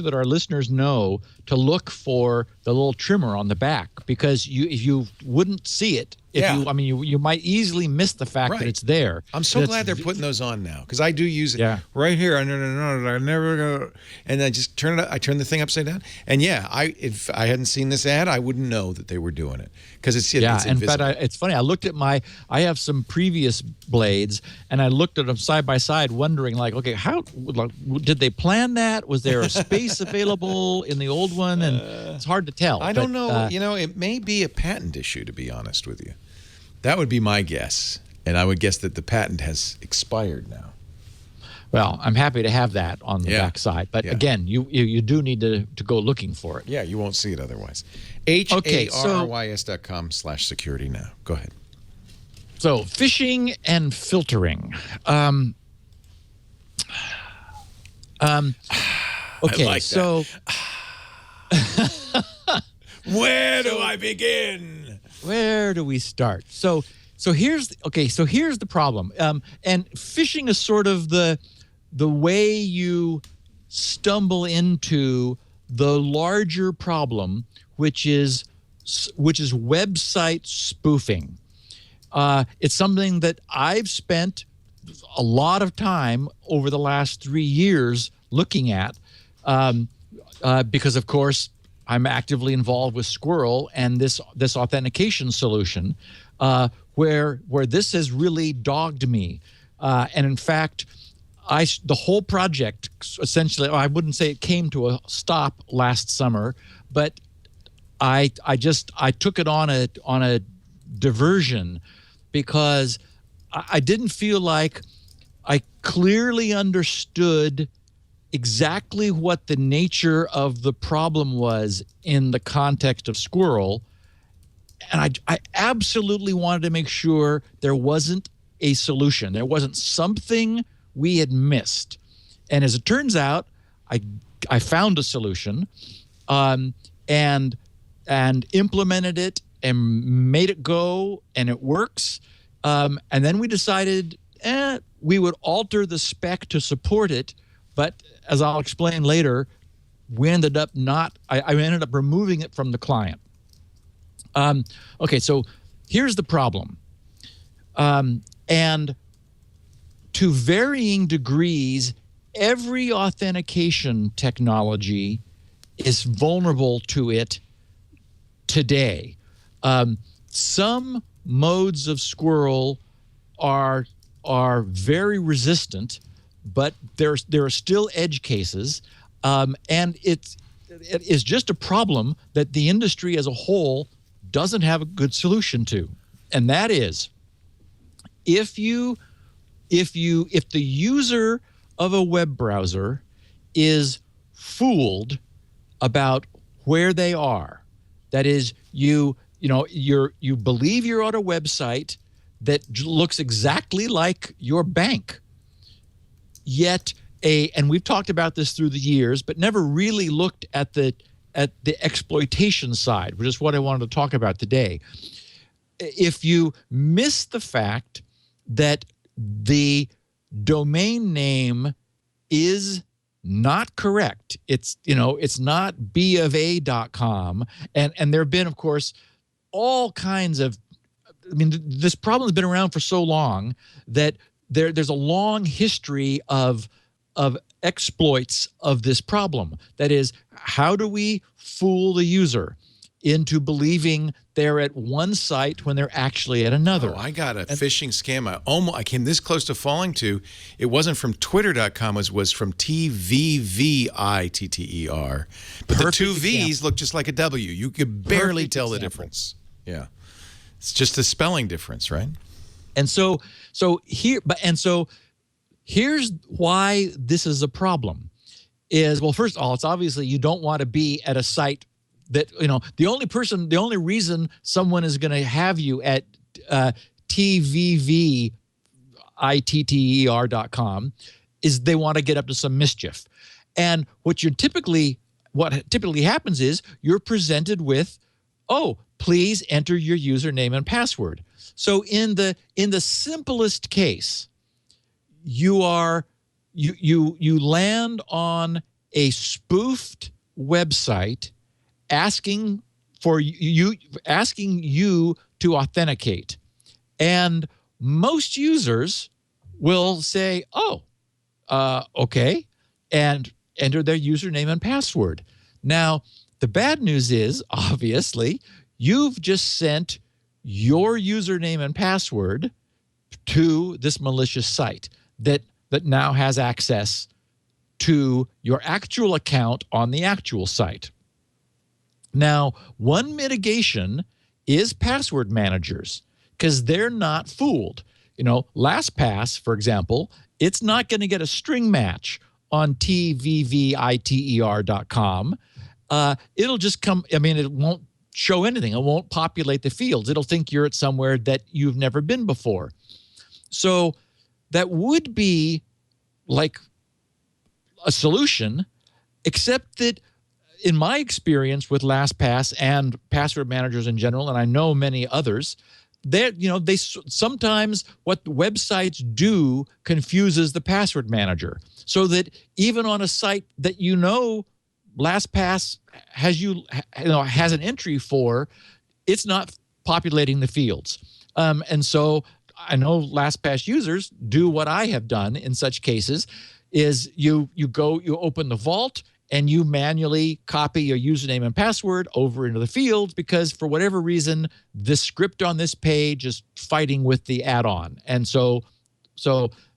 that our listeners know to look for the little trimmer on the back, because if you wouldn't see it, you might easily miss the fact that it's there. I'm so glad they're putting those on now, because I do use it right here. I never go, and I just turn it. I turn the thing upside down, and if I hadn't seen this ad, I wouldn't know that they were doing it, because it's invisible. In fact, it's funny. I looked at I have some previous blades, and I looked at them side by side, wondering, like, okay, how did they plan that? Was there a space available in the old one? And it's hard to tell. I don't know. It may be a patent issue, to be honest with you. That would be my guess, and I would guess that the patent has expired now. Well, I'm happy to have that on the back side, but again, you do need to go looking for it. Yeah, you won't see it otherwise. HARRYS.com/SecurityNow. Go ahead. So, phishing and filtering. Okay, I like so where do I begin? Where do we start? So here's the problem. And phishing is sort of the way you stumble into the larger problem, which is website spoofing. It's something that I've spent a lot of time over the last 3 years looking at, because of course I'm actively involved with Squirrel and this authentication solution, where this has really dogged me. And in fact, the whole project essentially, I wouldn't say it came to a stop last summer, but I took it on a diversion, because I didn't feel like I clearly understood exactly what the nature of the problem was in the context of Squirrel. And I absolutely wanted to make sure there wasn't a solution. There wasn't something we had missed. And as it turns out, I found a solution, and implemented it and made it go, and it works. And then we decided we would alter the spec to support it. But as I'll explain later, we ended up I ended up removing it from the client. Okay, so here's the problem. And to varying degrees, every authentication technology is vulnerable to it today. Some modes of Squirrel are very resistant, but there are still edge cases, and it is just a problem that the industry as a whole doesn't have a good solution to, and that is if the user of a web browser is fooled about where they are, that is, you believe you're on a website that looks exactly like your bank. Yet and we've talked about this through the years, but never really looked at the exploitation side, which is what I wanted to talk about today. If you miss the fact that the domain name is not correct, it's not bofa.com, and there have been, of course, all kinds of, this problem has been around for so long that there's a long history of exploits of this problem. That is, how do we fool the user? into believing they're at one site when they're actually at another. Oh, I got a phishing scam. I came this close to falling to. It wasn't from Twitter.com. It was from TVVITTER. But the two V's look just like a W. You could barely tell the difference. Yeah, it's just a spelling difference, right? And so here's why this is a problem. Well, first of all, it's obviously you don't want to be at a site that, the only reason someone is going to have you at TVVITTER.com is they want to get up to some mischief. And what typically happens is you're presented with, oh, please enter your username and password. So in the simplest case, you land on a spoofed website asking you to authenticate. And most users will say, oh, okay, and enter their username and password. Now, the bad news is, obviously, you've just sent your username and password to this malicious site that now has access to your actual account on the actual site. Now, one mitigation is password managers, because they're not fooled. LastPass, for example, it's not going to get a string match on TVVITER.com. It'll just come, it won't show anything. It won't populate the fields. It'll think you're at somewhere that you've never been before. So that would be like a solution, except that in my experience with LastPass and password managers in general, and I know many others, they sometimes what websites do confuses the password manager, so that even on a site that LastPass has an entry for, it's not populating the fields. And so I know LastPass users do what I have done in such cases, is you open the vault and you manually copy your username and password over into the fields, because for whatever reason, the script on this page is fighting with the add-on. And so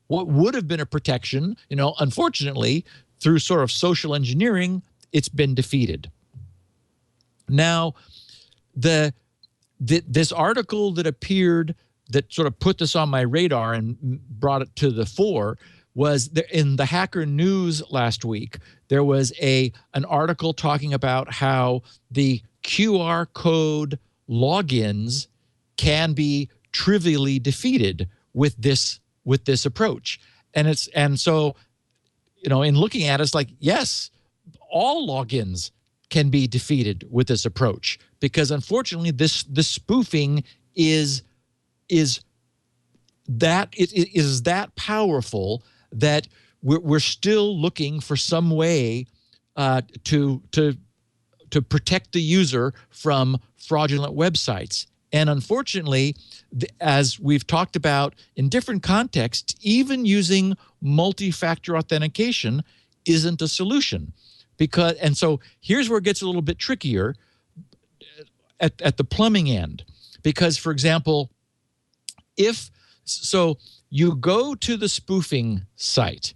what would have been a protection, unfortunately, through sort of social engineering, it's been defeated. Now, this article that appeared that sort of put this on my radar and brought it to the fore was in the Hacker News last week. There was an article talking about how the QR code logins can be trivially defeated with this approach. And so in looking at it, it's like, yes, all logins can be defeated with this approach, because unfortunately this spoofing is that powerful that we're still looking for some way to protect the user from fraudulent websites. And unfortunately, as we've talked about in different contexts, even using multi-factor authentication isn't a solution. And so here's where it gets a little bit trickier at the plumbing end. Because, for example, so you go to the spoofing site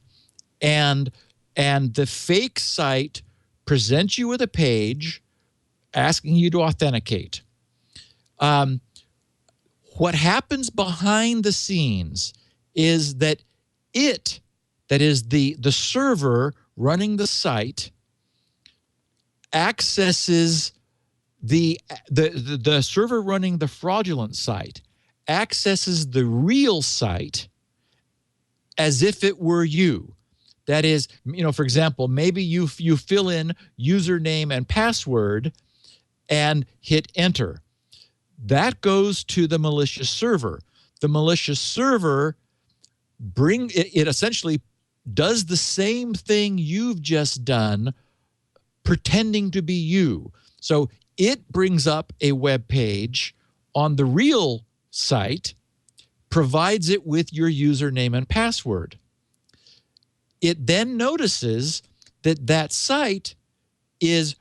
and the fake site presents you with a page asking you to authenticate. What happens behind the scenes is that the server running the site accesses the server running the fraudulent site accesses the real site as if it were you. That is, for example, maybe you fill in username and password and hit enter. That goes to the malicious server. The malicious server it essentially does the same thing you've just done, pretending to be you. So it brings up a web page on the real site, provides it with your username and password. It then notices that site is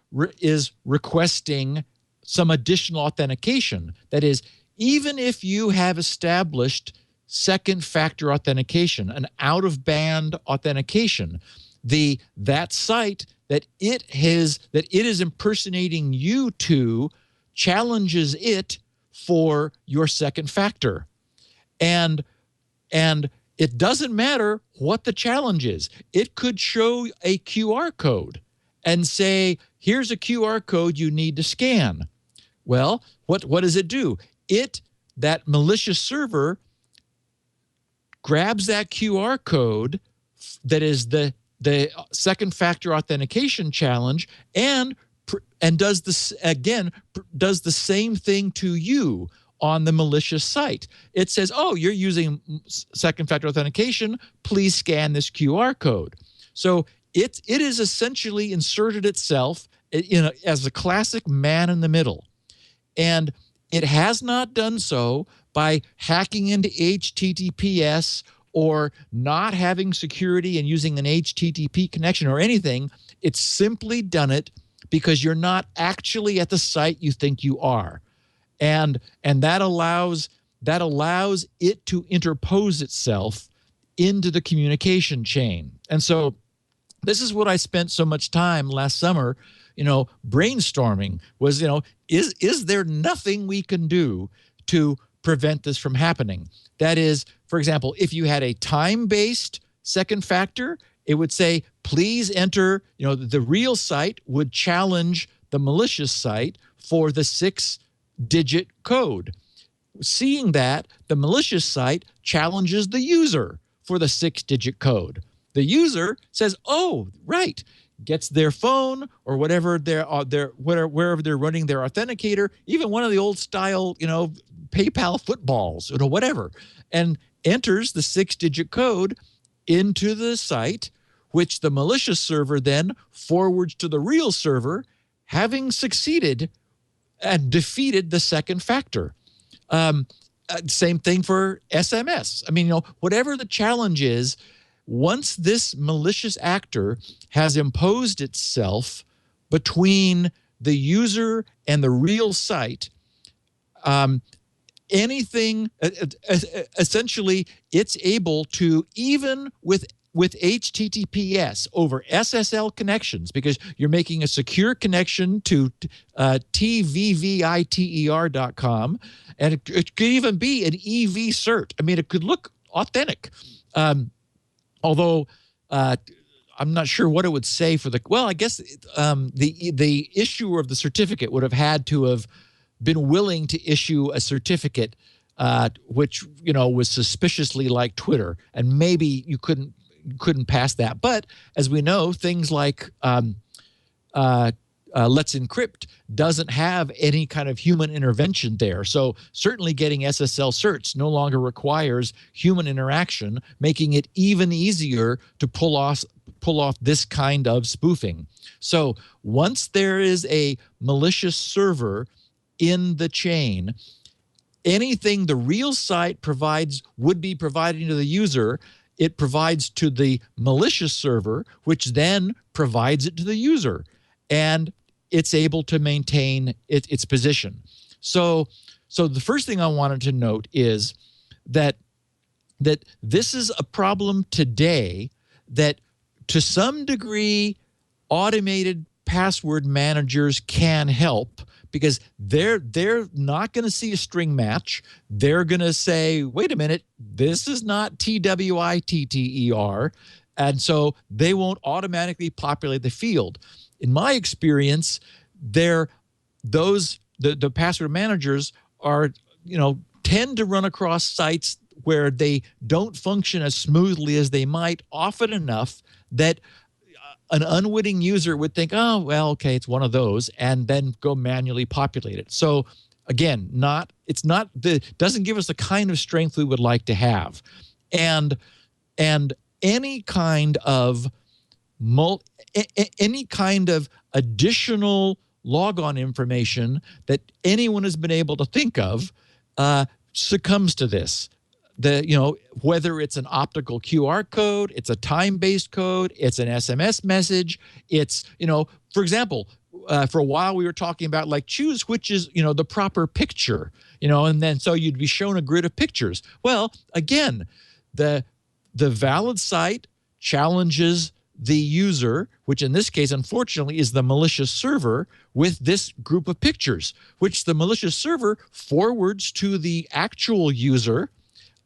requesting some additional authentication. That is, even if you have established second factor authentication, an out-of-band authentication, that site that it is impersonating you to challenges it for your second factor. And it doesn't matter what the challenge is. It could show a QR code and say, here's a QR code you need to scan. Well, what does it do? That malicious server grabs that QR code that is the second factor authentication challenge and does this again, does the same thing to you on the malicious site. It says, oh, you're using second factor authentication, please scan this QR code. So it is essentially inserted itself as a classic man in the middle. And it has not done so by hacking into HTTPS or not having security and using an HTTP connection or anything. It's simply done it because you're not actually at the site you think you are. And that allows it to interpose itself into the communication chain. And so this is what I spent so much time last summer, brainstorming was, is there nothing we can do to prevent this from happening? That is, for example, if you had a time-based second factor, it would say, please enter, the real site would challenge the malicious site for the 6-digit code. Seeing that, the malicious site challenges the user for the 6-digit code. The user says, oh, right, gets their phone or whatever wherever they're running their authenticator, even one of the old style, PayPal footballs, whatever, and enters the 6-digit code into the site, which the malicious server then forwards to the real server, having succeeded and defeated the second factor. Same thing for SMS. I mean, whatever the challenge is, once this malicious actor has imposed itself between the user and the real site, essentially, it's able to, even with HTTPS over SSL connections, because you're making a secure connection to tvviter.com, and it could even be an EV cert. I mean, it could look authentic. Although I'm not sure what it would say for I guess the issuer of the certificate would have had to have been willing to issue a certificate which was suspiciously like Twitter, and maybe you couldn't pass that. But as we know, things like Let's Encrypt doesn't have any kind of human intervention there. So certainly getting SSL certs no longer requires human interaction, making it even easier to pull off this kind of spoofing. So once there is a malicious server in the chain, anything the real site would be providing to the user, it provides to the malicious server, which then provides it to the user. And it's able to maintain its position. So the first thing I wanted to note is that this is a problem today that to some degree automated password managers can help, because they're not going to see a string match. They're going to say, wait a minute, this is not TWITTER, and so they won't automatically populate the field. In my experience, the password managers tend to run across sites where they don't function as smoothly as they might often enough that an unwitting user would think, oh, well, okay, it's one of those, and then go manually populate it. So again, doesn't give us the kind of strength we would like to have. And any kind of additional logon information that anyone has been able to think of succumbs to this. whether it's an optical QR code, it's a time-based code, it's an SMS message, it's, for example, for a while we were talking about like choose which is, the proper picture, and then so you'd be shown a grid of pictures. Well, again, the valid site challenges the user, which in this case, unfortunately, is the malicious server, with this group of pictures, which the malicious server forwards to the actual user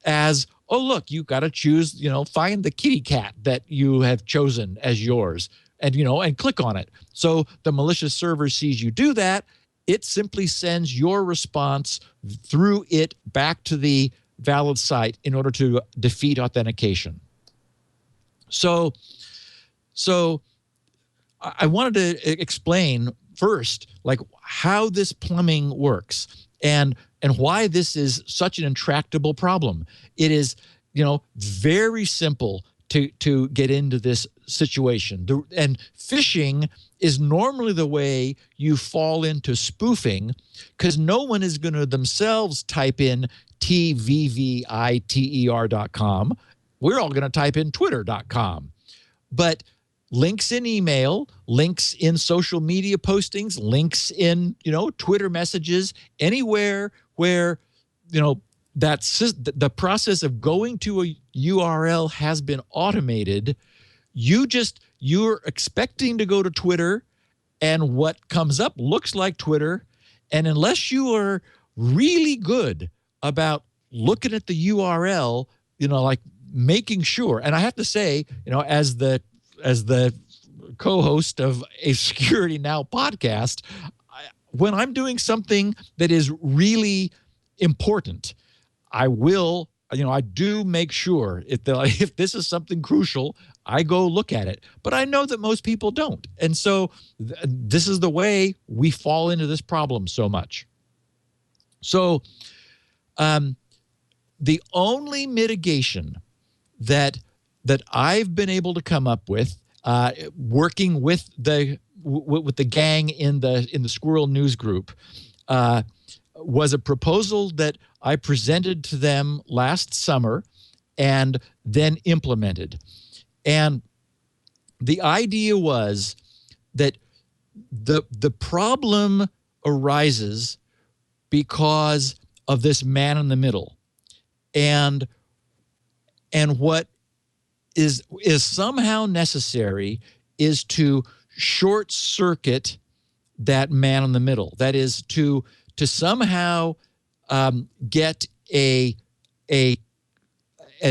as, oh, look, you got to choose, find the kitty cat that you have chosen as yours and click on it. So the malicious server sees you do that. It simply sends your response through it back to the valid site in order to defeat authentication. So I wanted to explain first, like, how this plumbing works and why this is such an intractable problem. It is, very simple to get into this situation. And phishing is normally the way you fall into spoofing, because no one is going to themselves type in tvviter.com. We're all going to type in twitter.com. But links in email, links in social media postings, links in, Twitter messages, anywhere where, the process of going to a URL has been automated. You're expecting to go to Twitter, and what comes up looks like Twitter. And unless you are really good about looking at the URL, like making sure, and I have to say, as the co-host of a Security Now podcast, when I'm doing something that is really important, I will, I do make sure if this is something crucial, I go look at it. But I know that most people don't. And so this is the way we fall into this problem so much. So the only mitigation that I've been able to come up with, working with the gang in the Squirrel News Group, was a proposal that I presented to them last summer and then implemented. And the idea was that the problem arises because of this man in the middle. And what is somehow necessary is to short circuit that man in the middle. That is to somehow get a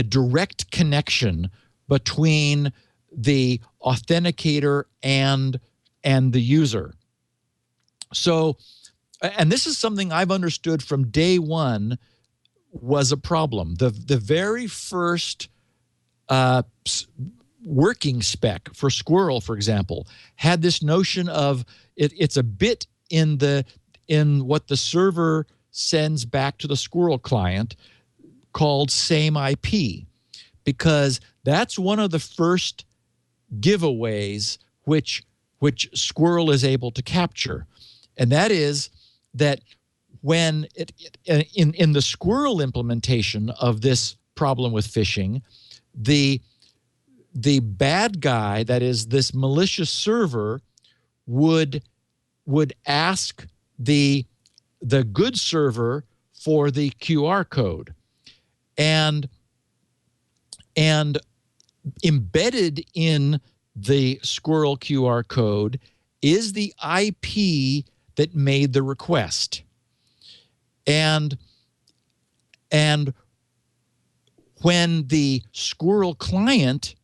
direct connection between the authenticator and the user. So, and this is something I've understood from day one was a problem. The very first working spec for Squirrel, for example, had this notion of it's a bit in what the server sends back to the Squirrel client called same IP, because that's one of the first giveaways which Squirrel is able to capture. And that is that when in the Squirrel implementation of this problem with phishing, the bad guy, that is this malicious server, would ask the good server for the QR code, and embedded in the Squirrel QR code is the IP that made the request. And when the Squirrel client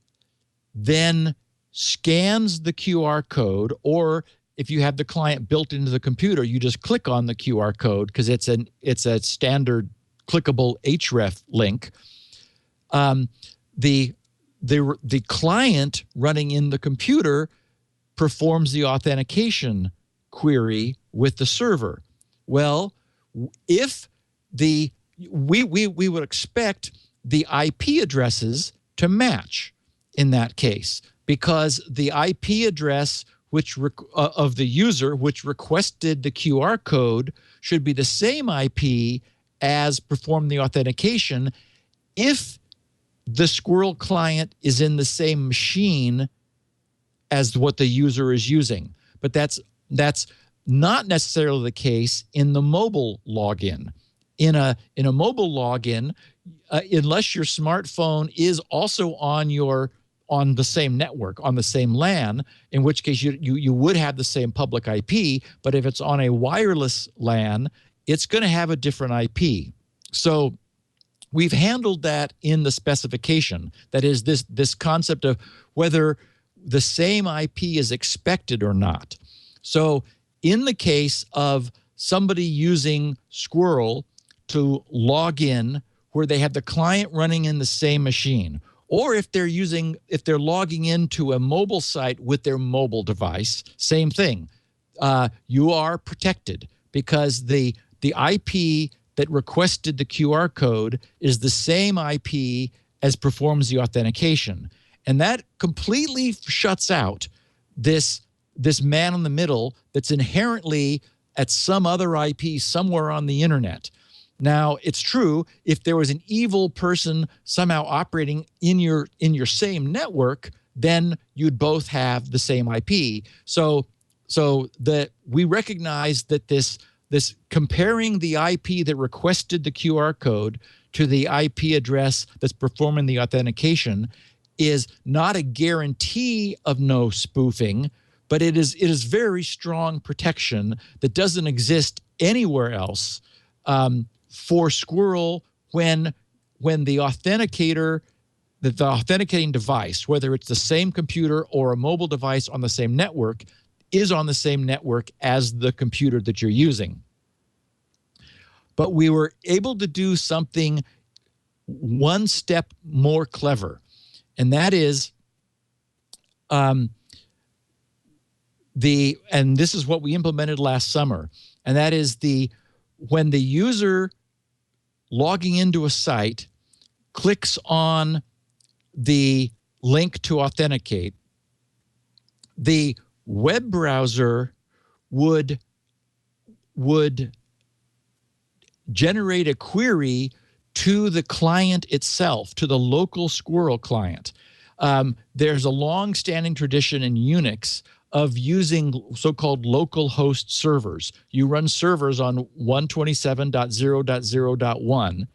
then scans the QR code, or if you have the client built into the computer, you just click on the QR code because it's a standard clickable href link. The client running in the computer performs the authentication query with the server. Well, if we would expect the IP addresses to match in that case, because the IP address of the user which requested the QR code should be the same IP as performed the authentication, if the Squirrel client is in the same machine as what the user is using. But that's not necessarily the case in the mobile login. In a mobile login, unless your smartphone is also on the same network, on the same LAN, in which case you would have the same public IP. But if it's on a wireless LAN, it's going to have a different IP. So we've handled that in the specification. That is this concept of whether the same IP is expected or not. So in the case of somebody using Squirrel to log in where they have the client running in the same machine, or if they're logging into a mobile site with their mobile device, same thing. You are protected because the IP that requested the QR code is the same IP as performs the authentication. And that completely shuts out this man in the middle that's inherently at some other IP somewhere on the internet. Now, it's true, if there was an evil person somehow operating in your same network, then you'd both have the same IP. So we recognize that this comparing the IP that requested the QR code to the IP address that's performing the authentication is not a guarantee of no spoofing, but it is very strong protection that doesn't exist anywhere else for Squirrel when the authenticator, the authenticating device, whether it's the same computer or a mobile device on the same network, is on the same network as the computer that you're using. But we were able to do something one step more clever, and that is and this is what we implemented last summer, and that is when the user logging into a site clicks on the link to authenticate, the web browser would generate a query to the client itself, to the local Squirrel client. There's a long-standing tradition in Unix of using so-called local host servers. You run servers on 127.0.0.1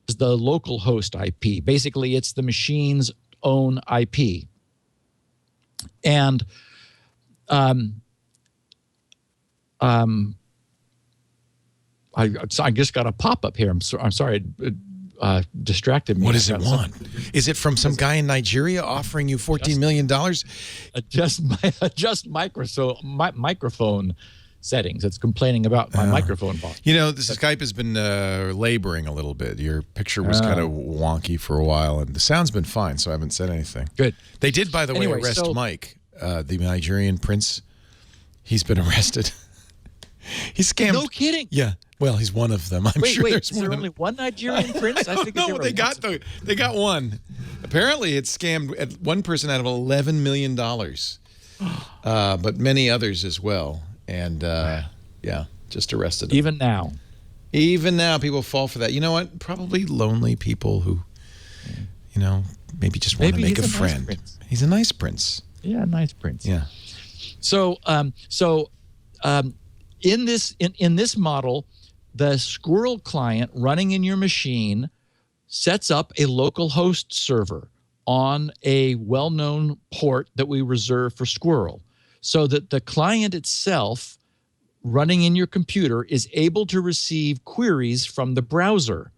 is the local host IP. Basically, it's the machine's own IP. And I just got a pop-up here. I'm sorry, it distracted me. What does it want? Is it from some guy in Nigeria offering you $14 million? Adjust microphone settings. It's complaining about my microphone volume. You know, Skype has been laboring a little bit. Your picture was kind of wonky for a while, and the sound's been fine, so I haven't said anything. Good. They did, by the way, arrest Mike, the Nigerian prince. He's been arrested. He scammed. No kidding. Yeah. Well, he's one of them. I'm sure there's is there only one Nigerian prince? I figured no, they got one. Apparently, it scammed one person out of $11 million, but many others as well. And yeah, just arrested him. Even now, people fall for that. You know what? Probably lonely people who, maybe just want to make a friend. Nice he's a nice prince. Yeah, nice prince. Yeah. So in this model, the Squirrel client running in your machine sets up a local host server on a well-known port that we reserve for Squirrel, so that the client itself running in your computer is able to receive queries from the browser.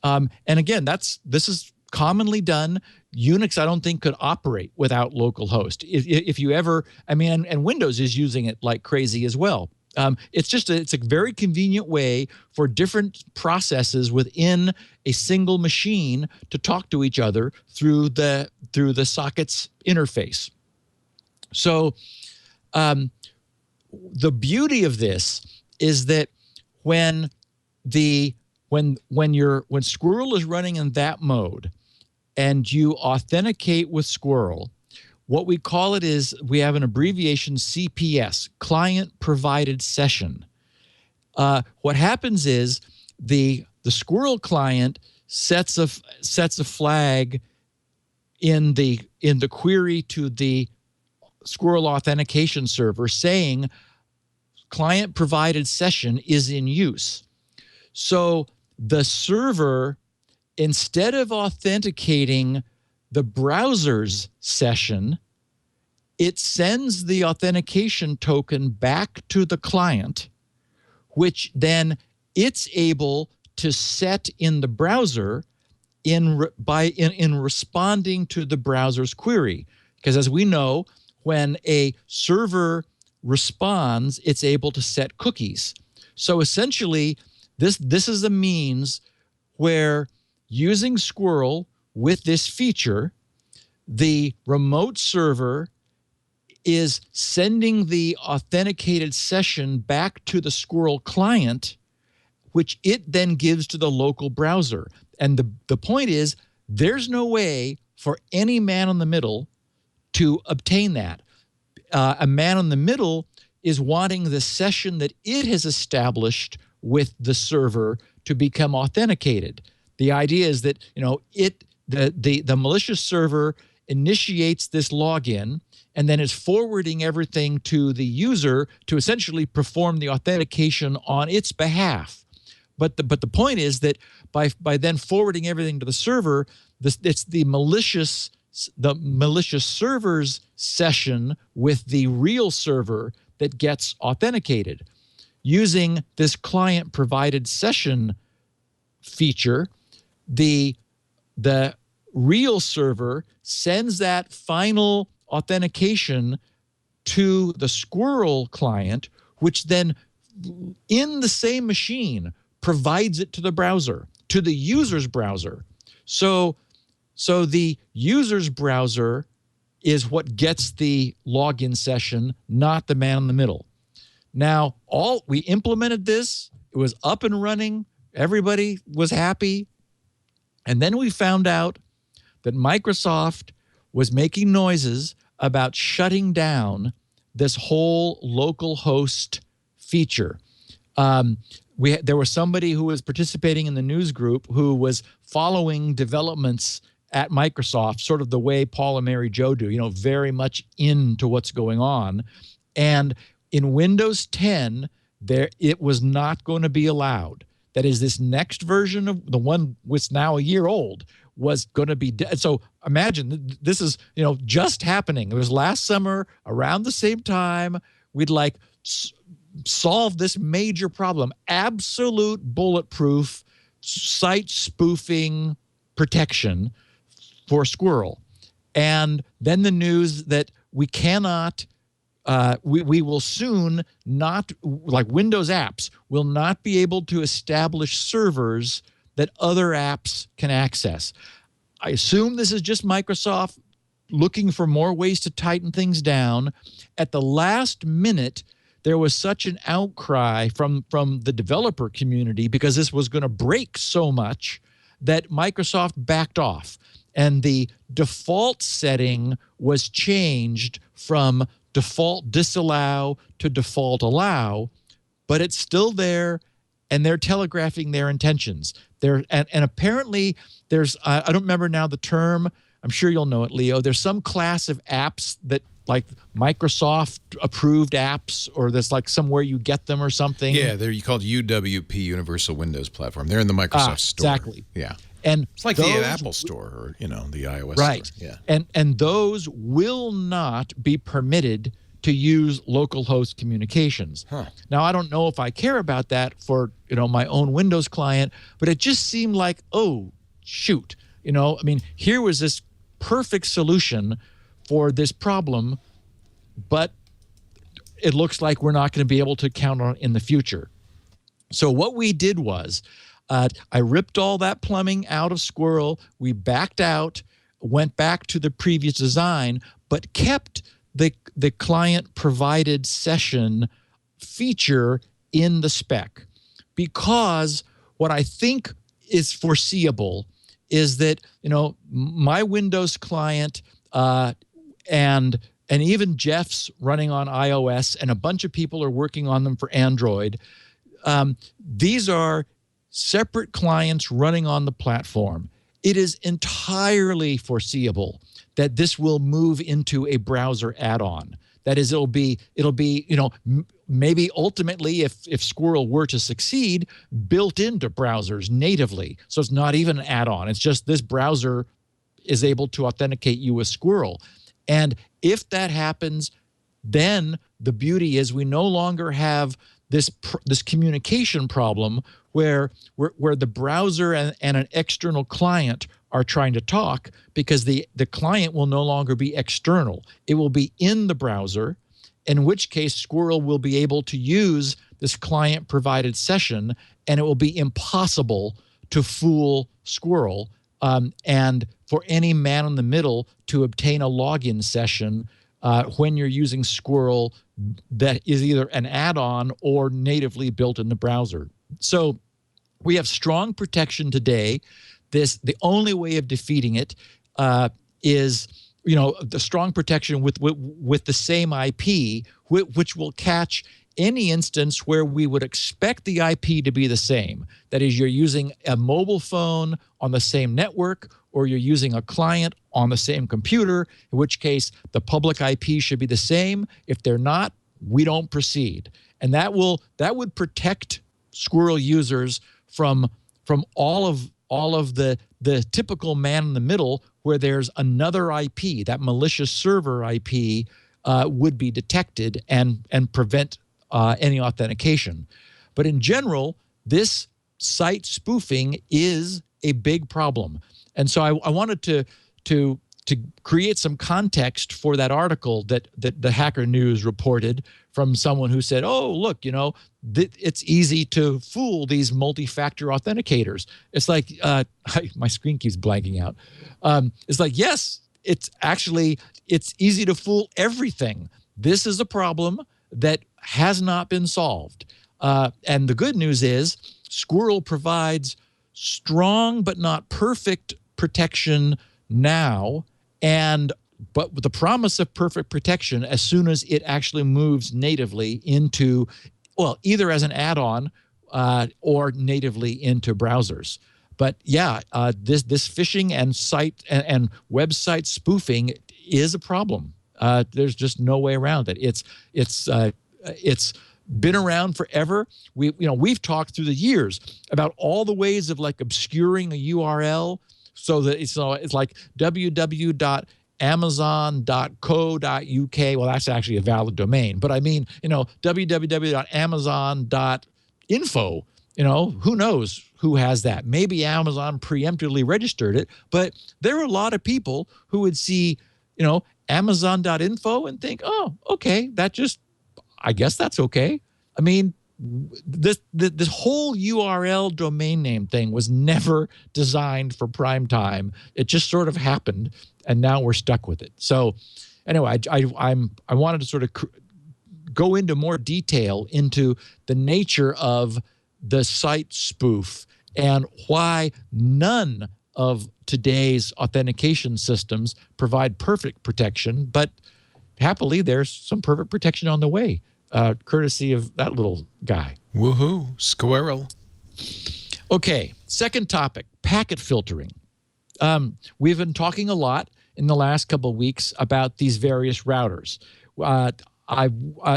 And again, this is commonly done. Unix, I don't think, could operate without localhost. If you ever, and Windows is using it like crazy as well. It's a very convenient way for different processes within a single machine to talk to each other through the sockets interface. So the beauty of this is that when Squirrel is running in that mode and you authenticate with Squirrel, what we call it is, we have an abbreviation, CPS, Client Provided Session. What happens is the Squirrel client sets a flag in the query to the Squirrel authentication server saying client provided session is in use. So the server, instead of authenticating the browser's session, it sends the authentication token back to the client, which then it's able to set in the browser in responding to the browser's query. Because as we know, when a server responds, it's able to set cookies. So essentially, this is a means where using Squirrel with this feature, the remote server is sending the authenticated session back to the Squirrel client, which it then gives to the local browser. And the point is, there's no way for any man in the middle to obtain that. A man in the middle is wanting the session that it has established with the server to become authenticated. The idea is that the malicious server initiates this login and then is forwarding everything to the user to essentially perform the authentication on its behalf. But the point is that by then forwarding everything to the server, it's the malicious server's session with the real server that gets authenticated. Using this client provided session feature, the real server sends that final authentication to the Squirrel client, which then in the same machine provides it to the browser, to the user's browser. So the user's browser is what gets the login session, not the man in the middle. Now, we implemented this. It was up and running. Everybody was happy. And then we found out that Microsoft was making noises about shutting down this whole local host feature. There was somebody who was participating in the news group who was following developments at Microsoft, sort of the way Paul and Mary Jo do, very much into what's going on. And in Windows 10, it was not going to be allowed. That is, this next version of the one was now a year old was going to be dead. So imagine this is just happening. It was last summer around the same time. We'd solve this major problem, absolute bulletproof site spoofing protection for Squirrel. And then the news that we cannot, we will soon not, like Windows apps, will not be able to establish servers that other apps can access. I assume this is just Microsoft looking for more ways to tighten things down. At the last minute, there was such an outcry from the developer community because this was going to break so much that Microsoft backed off. And the default setting was changed from default disallow to default allow, but it's still there, and they're telegraphing their intentions. And apparently there's, I don't remember now the term, I'm sure you'll know it, Leo, there's some class of apps that like Microsoft approved apps, or there's like somewhere you get them or something. Yeah, they're called UWP, Universal Windows Platform. They're in the Microsoft store. Exactly. Yeah. And it's like the Apple store or, the iOS right. store. Yeah. And those will not be permitted to use local host communications. Huh. Now, I don't know if I care about that for, my own Windows client, but it just seemed like, oh, shoot. Here was this perfect solution for this problem, but it looks like we're not going to be able to count on it in the future. So what we did was, I ripped all that plumbing out of Squirrel. We backed out, went back to the previous design, but kept the client provided session feature in the spec, because what I think is foreseeable is that, my Windows client and even Jeff's running on iOS, and a bunch of people are working on them for Android. These are separate clients running on the platform, it is entirely foreseeable that this will move into a browser add-on. That is, it'll be maybe ultimately, if Squirrel were to succeed, built into browsers natively. So it's not even an add-on. It's just this browser is able to authenticate you with Squirrel. And if that happens, then the beauty is we no longer have this communication problem where the browser and an external client are trying to talk, because the client will no longer be external. It will be in the browser, in which case Squirrel will be able to use this client-provided session, and it will be impossible to fool Squirrel and for any man in the middle to obtain a login session when you're using Squirrel that is either an add-on or natively built in the browser. So we have strong protection today. The only way of defeating it is, the strong protection with the same IP, which will catch any instance where we would expect the IP to be the same. That is, you're using a mobile phone on the same network, or you're using a client on the same computer, in which case the public IP should be the same. If they're not, we don't proceed. And that would protect Squirrel users from all of the typical man in the middle, where there's another IP, that malicious server IP would be detected and prevent any authentication. But in general, this site spoofing is a big problem. And so I wanted to create some context for that article that the Hacker News reported from someone who said, oh, look, it's easy to fool these multi-factor authenticators. It's like, my screen keeps blanking out. It's like, yes, it's easy to fool everything. This is a problem that has not been solved. And the good news is Squirrel provides strong but not perfect protection now, but with the promise of perfect protection as soon as it actually moves natively into, well, either as an add-on or natively into browsers. But yeah, this phishing and site and website spoofing is a problem. There's just no way around it. It's been around forever. We've talked through the years about all the ways of like obscuring a URL so that it's like www.amazon.co.uk. Well, that's actually a valid domain, but I mean, www.amazon.info. Who knows who has that? Maybe Amazon preemptively registered it, but there are a lot of people who would see, Amazon.info and think, oh, okay, I guess that's okay. I mean, this whole URL domain name thing was never designed for prime time. It just sort of happened, and now we're stuck with it. So anyway, I wanted to sort of go into more detail into the nature of the site spoof and why none of today's authentication systems provide perfect protection, but happily there's some perfect protection on the way, courtesy of that little guy. Woohoo, Squirrel. Okay, second topic, packet filtering. We've been talking a lot in the last couple of weeks about these various routers.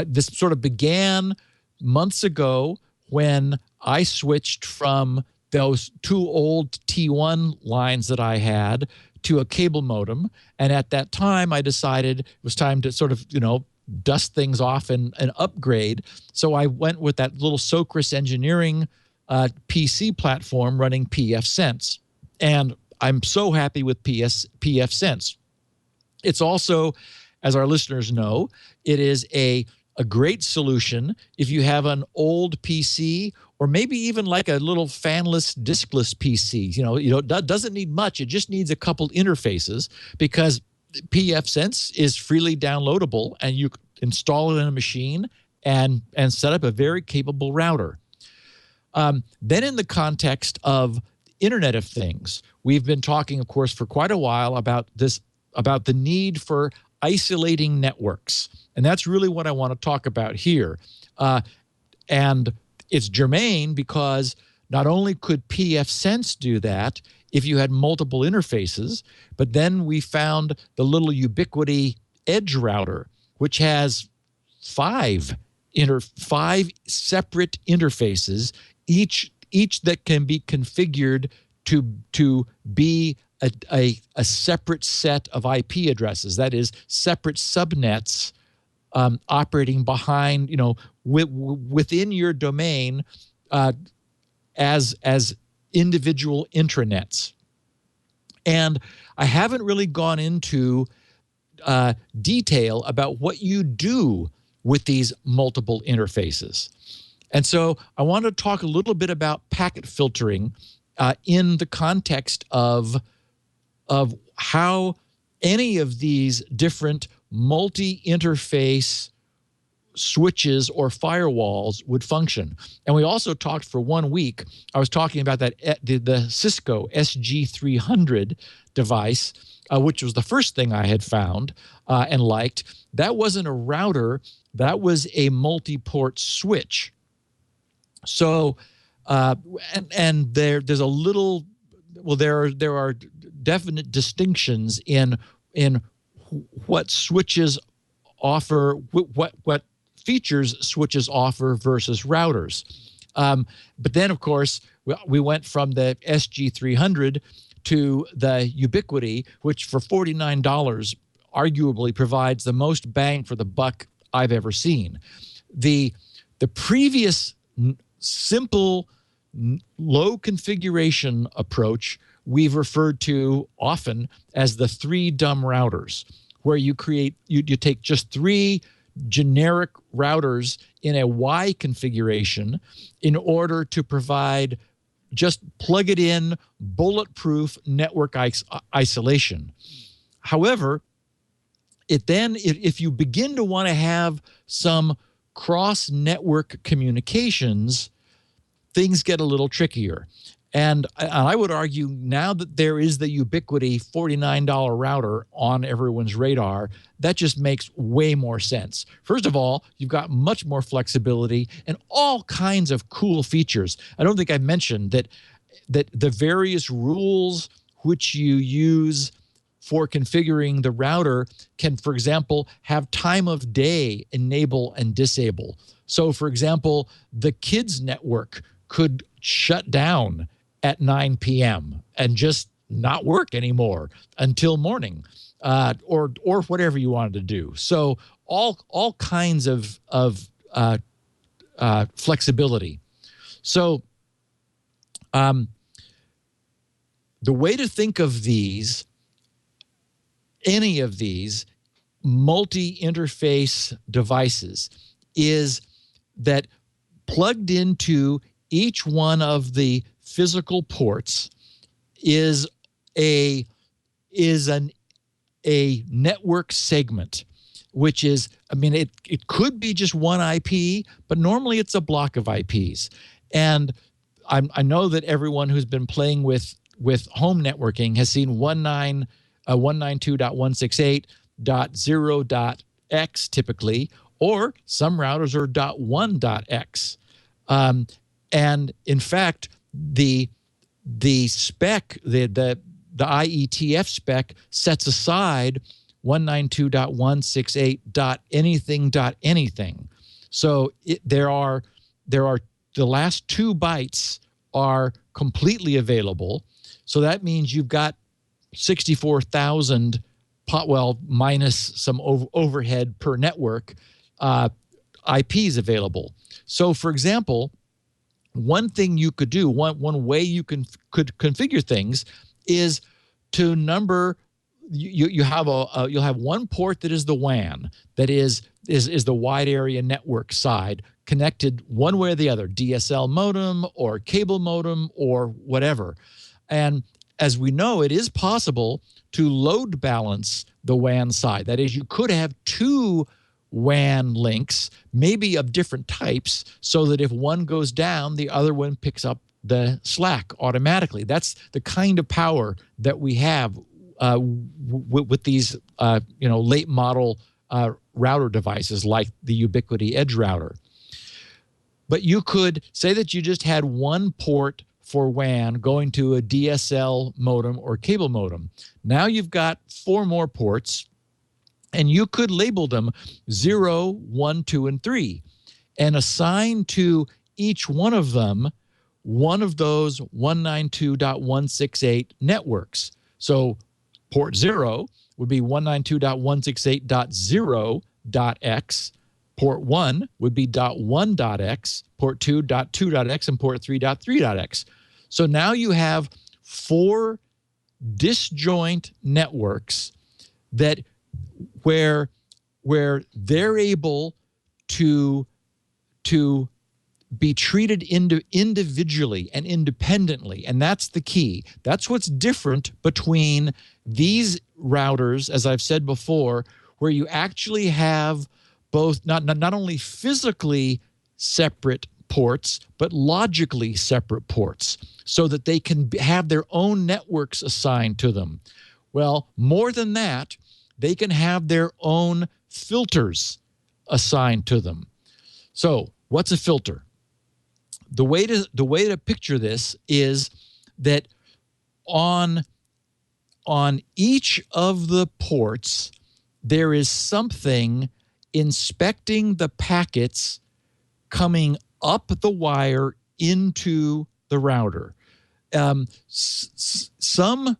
This sort of began months ago when I switched from those two old T1 lines that I had to a cable modem. And at that time, I decided it was time to sort of, dust things off and upgrade. So I went with that little Socris Engineering PC platform running pfSense. And I'm so happy with pfSense. It's also, as our listeners know, it is a great solution if you have an old PC or maybe even like a little fanless, diskless PC. It doesn't need much. It just needs a couple interfaces, because pfSense is freely downloadable, and you install it in a machine and set up a very capable router. Then in the context of Internet of Things, we've been talking, of course, for quite a while about the need for isolating networks. And that's really what I want to talk about here. And it's germane because not only could pfSense do that if you had multiple interfaces, but then we found the little Ubiquity edge router, which has five separate interfaces, each that can be configured to be a separate set of IP addresses. That is, separate subnets operating behind, within your domain as individual intranets. And I haven't really gone into detail about what you do with these multiple interfaces. And so I want to talk a little bit about packet filtering in the context of how any of these different multi-interface switches or firewalls would function. And we also talked for 1 week, I was talking about that the Cisco SG300 device, which was the first thing I had found and liked. That wasn't a router, that was a multi-port switch. So, and there's a little, well, there are definite distinctions in what switches offer, what features switches offer versus routers. But then, of course, we went from the SG300 to the Ubiquity, which for $49 arguably provides the most bang for the buck I've ever seen. The previous simple, low configuration approach we've referred to often as the 3 dumb routers, where you take just 3 generic routers in a Y configuration in order to provide just plug it in, bulletproof network isolation. However, if you begin to want to have some cross-network communications, things get a little trickier. And I would argue now that there is the Ubiquity $49 router on everyone's radar, that just makes way more sense. First of all, you've got much more flexibility and all kinds of cool features. I don't think I mentioned that the various rules which you use for configuring the router can, for example, have time of day enable and disable. So, for example, the kids network could shut down at 9 p.m. and just not work anymore until morning, or whatever you wanted to do. So all kinds of flexibility. So the way to think of these, any of these multi-interface devices, is that plugged into each one of the physical ports is a network segment, which is, I mean, it could be just one IP, but normally it's a block of IPs. And I know that everyone who's been playing with home networking has seen 192.168.0.x typically, or some routers are .1.x. And in fact, the spec, the IETF spec sets aside 192.168.anything.anything. So there are the last 2 bytes are completely available. So that means you've got 64,000 minus some overhead per network IPs available. So for example, one thing you could do, one way you could configure things is to number. You'll have one port that is the WAN, that is the wide area network side, connected one way or the other, DSL modem or cable modem or whatever. And as we know, it is possible to load balance the WAN side. That is, you could have 2 WAN links, maybe of different types, so that if one goes down, the other one picks up the slack automatically. That's the kind of power that we have with these late model router devices like the Ubiquity Edge router. But you could say that you just had one port for WAN going to a DSL modem or cable modem. Now you've got 4 more ports, and you could label them 0, 1, 2, and 3, and assign to each one of them one of those 192.168 networks. So port 0 would be 192.168.0.x. Port 1 would be .1.x, port 2 .2.x, and port 3.3.x. So now you have 4 disjoint networks that where they're able to be treated individually and independently, and that's the key. That's what's different between these routers, as I've said before, where you actually have both not only physically separate ports, but logically separate ports, so that they can have their own networks assigned to them. Well, more than that, they can have their own filters assigned to them. So what's a filter? The way to picture this is that on each of the ports, there is something inspecting the packets coming up the wire into the router. Some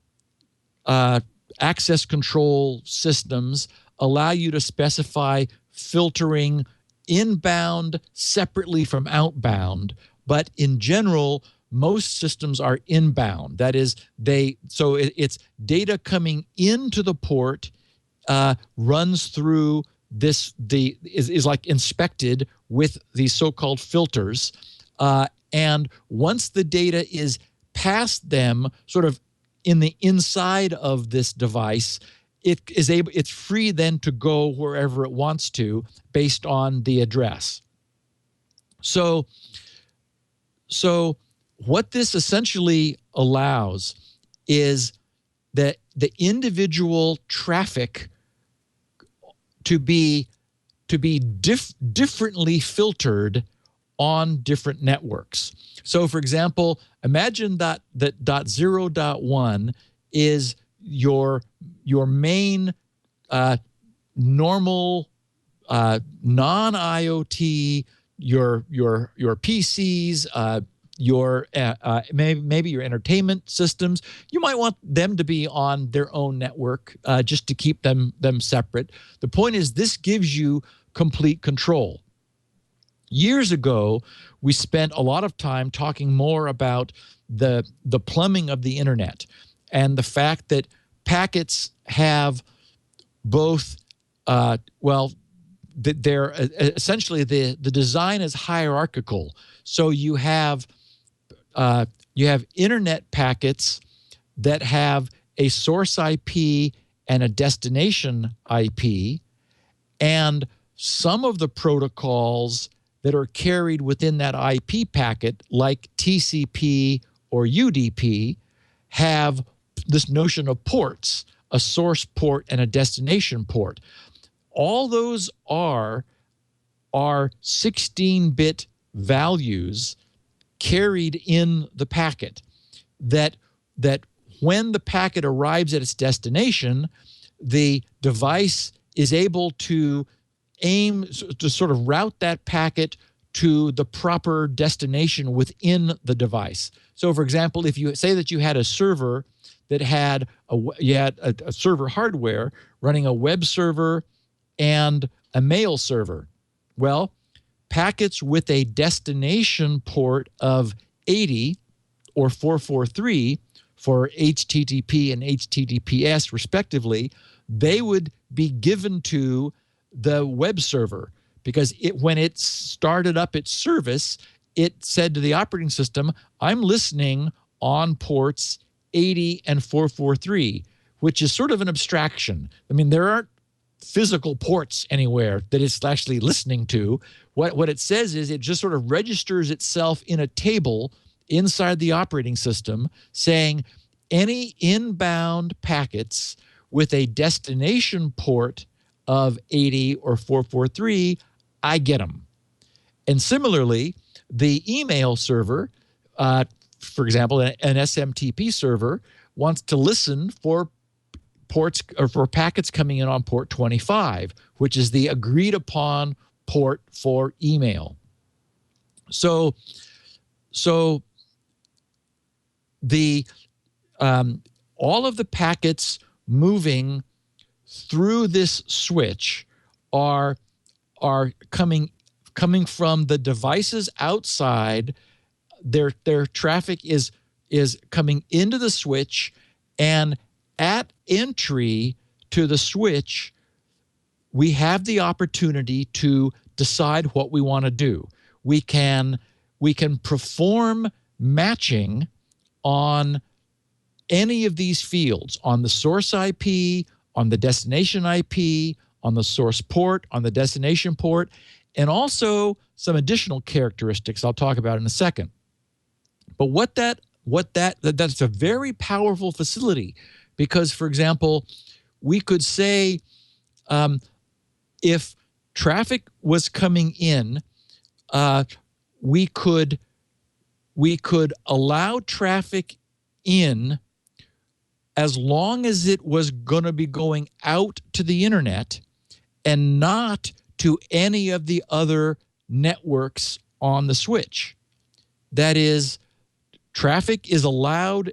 access control systems allow you to specify filtering inbound separately from outbound, but in general, most systems are inbound. That is, it's data coming into the port, runs through is like inspected with these so-called filters, and once the data is past them, sort of in the inside of this device, it's free then to go wherever it wants to based on the address. So what this essentially allows is that the individual traffic to be differently filtered on different networks. So, for example, imagine that 0.1 is your main normal non-IoT, your PCs, maybe your entertainment systems. You might want them to be on their own network just to keep them separate. The point is, this gives you complete control. Years ago, we spent a lot of time talking more about the plumbing of the internet and the fact that packets have both, they're essentially the design is hierarchical. So you have internet packets that have a source IP and a destination IP, and some of the protocols that are carried within that IP packet, like TCP or UDP, have this notion of ports, a source port and a destination port. All those are 16-bit values carried in the packet that when the packet arrives at its destination, the device is able to aim to sort of route that packet to the proper destination within the device. So, for example, if you say that you had a server that had a server hardware running a web server and a mail server, well, packets with a destination port of 80 or 443 for HTTP and HTTPS respectively, they would be given to the web server, because when it started up its service, it said to the operating system, I'm listening on ports 80 and 443, which is sort of an abstraction. I mean, there aren't physical ports anywhere that it's actually listening to. What it says is it just sort of registers itself in a table inside the operating system saying any inbound packets with a destination port of 80 or 443, I get them. And similarly, the email server, for example, an SMTP server, wants to listen for ports or for packets coming in on port 25, which is the agreed upon port for email. So the all of the packets moving through this switch are coming from the devices outside. Their traffic is coming into the switch, and at entry to the switch, we have the opportunity to decide what we want to do. We can perform matching on any of these fields, on the source IP, on the destination IP, on the source port, on the destination port, and also some additional characteristics I'll talk about in a second. But that's a very powerful facility, because, for example, we could say if traffic was coming in, we could allow traffic in as long as it was going to be going out to the internet and not to any of the other networks on the switch. That is, traffic is allowed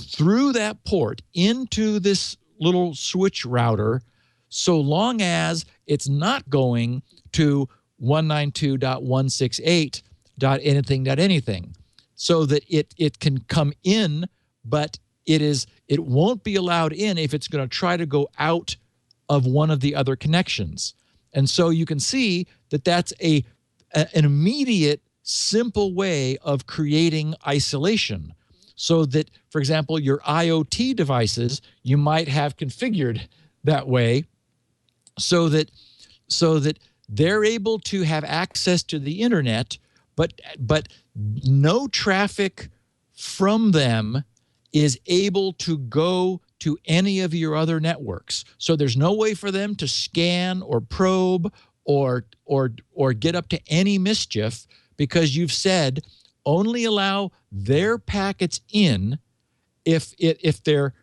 through that port into this little switch router so long as it's not going to 192.168.anything.anything, so that it can come in, but it won't be allowed in if it's going to try to go out of one of the other connections. And so you can see that that's an immediate, simple way of creating isolation, so that, for example, your IoT devices, you might have configured that way so that they're able to have access to the internet, but no traffic from them is able to go to any of your other networks. So there's no way for them to scan or probe or get up to any mischief, because you've said only allow their packets in if they're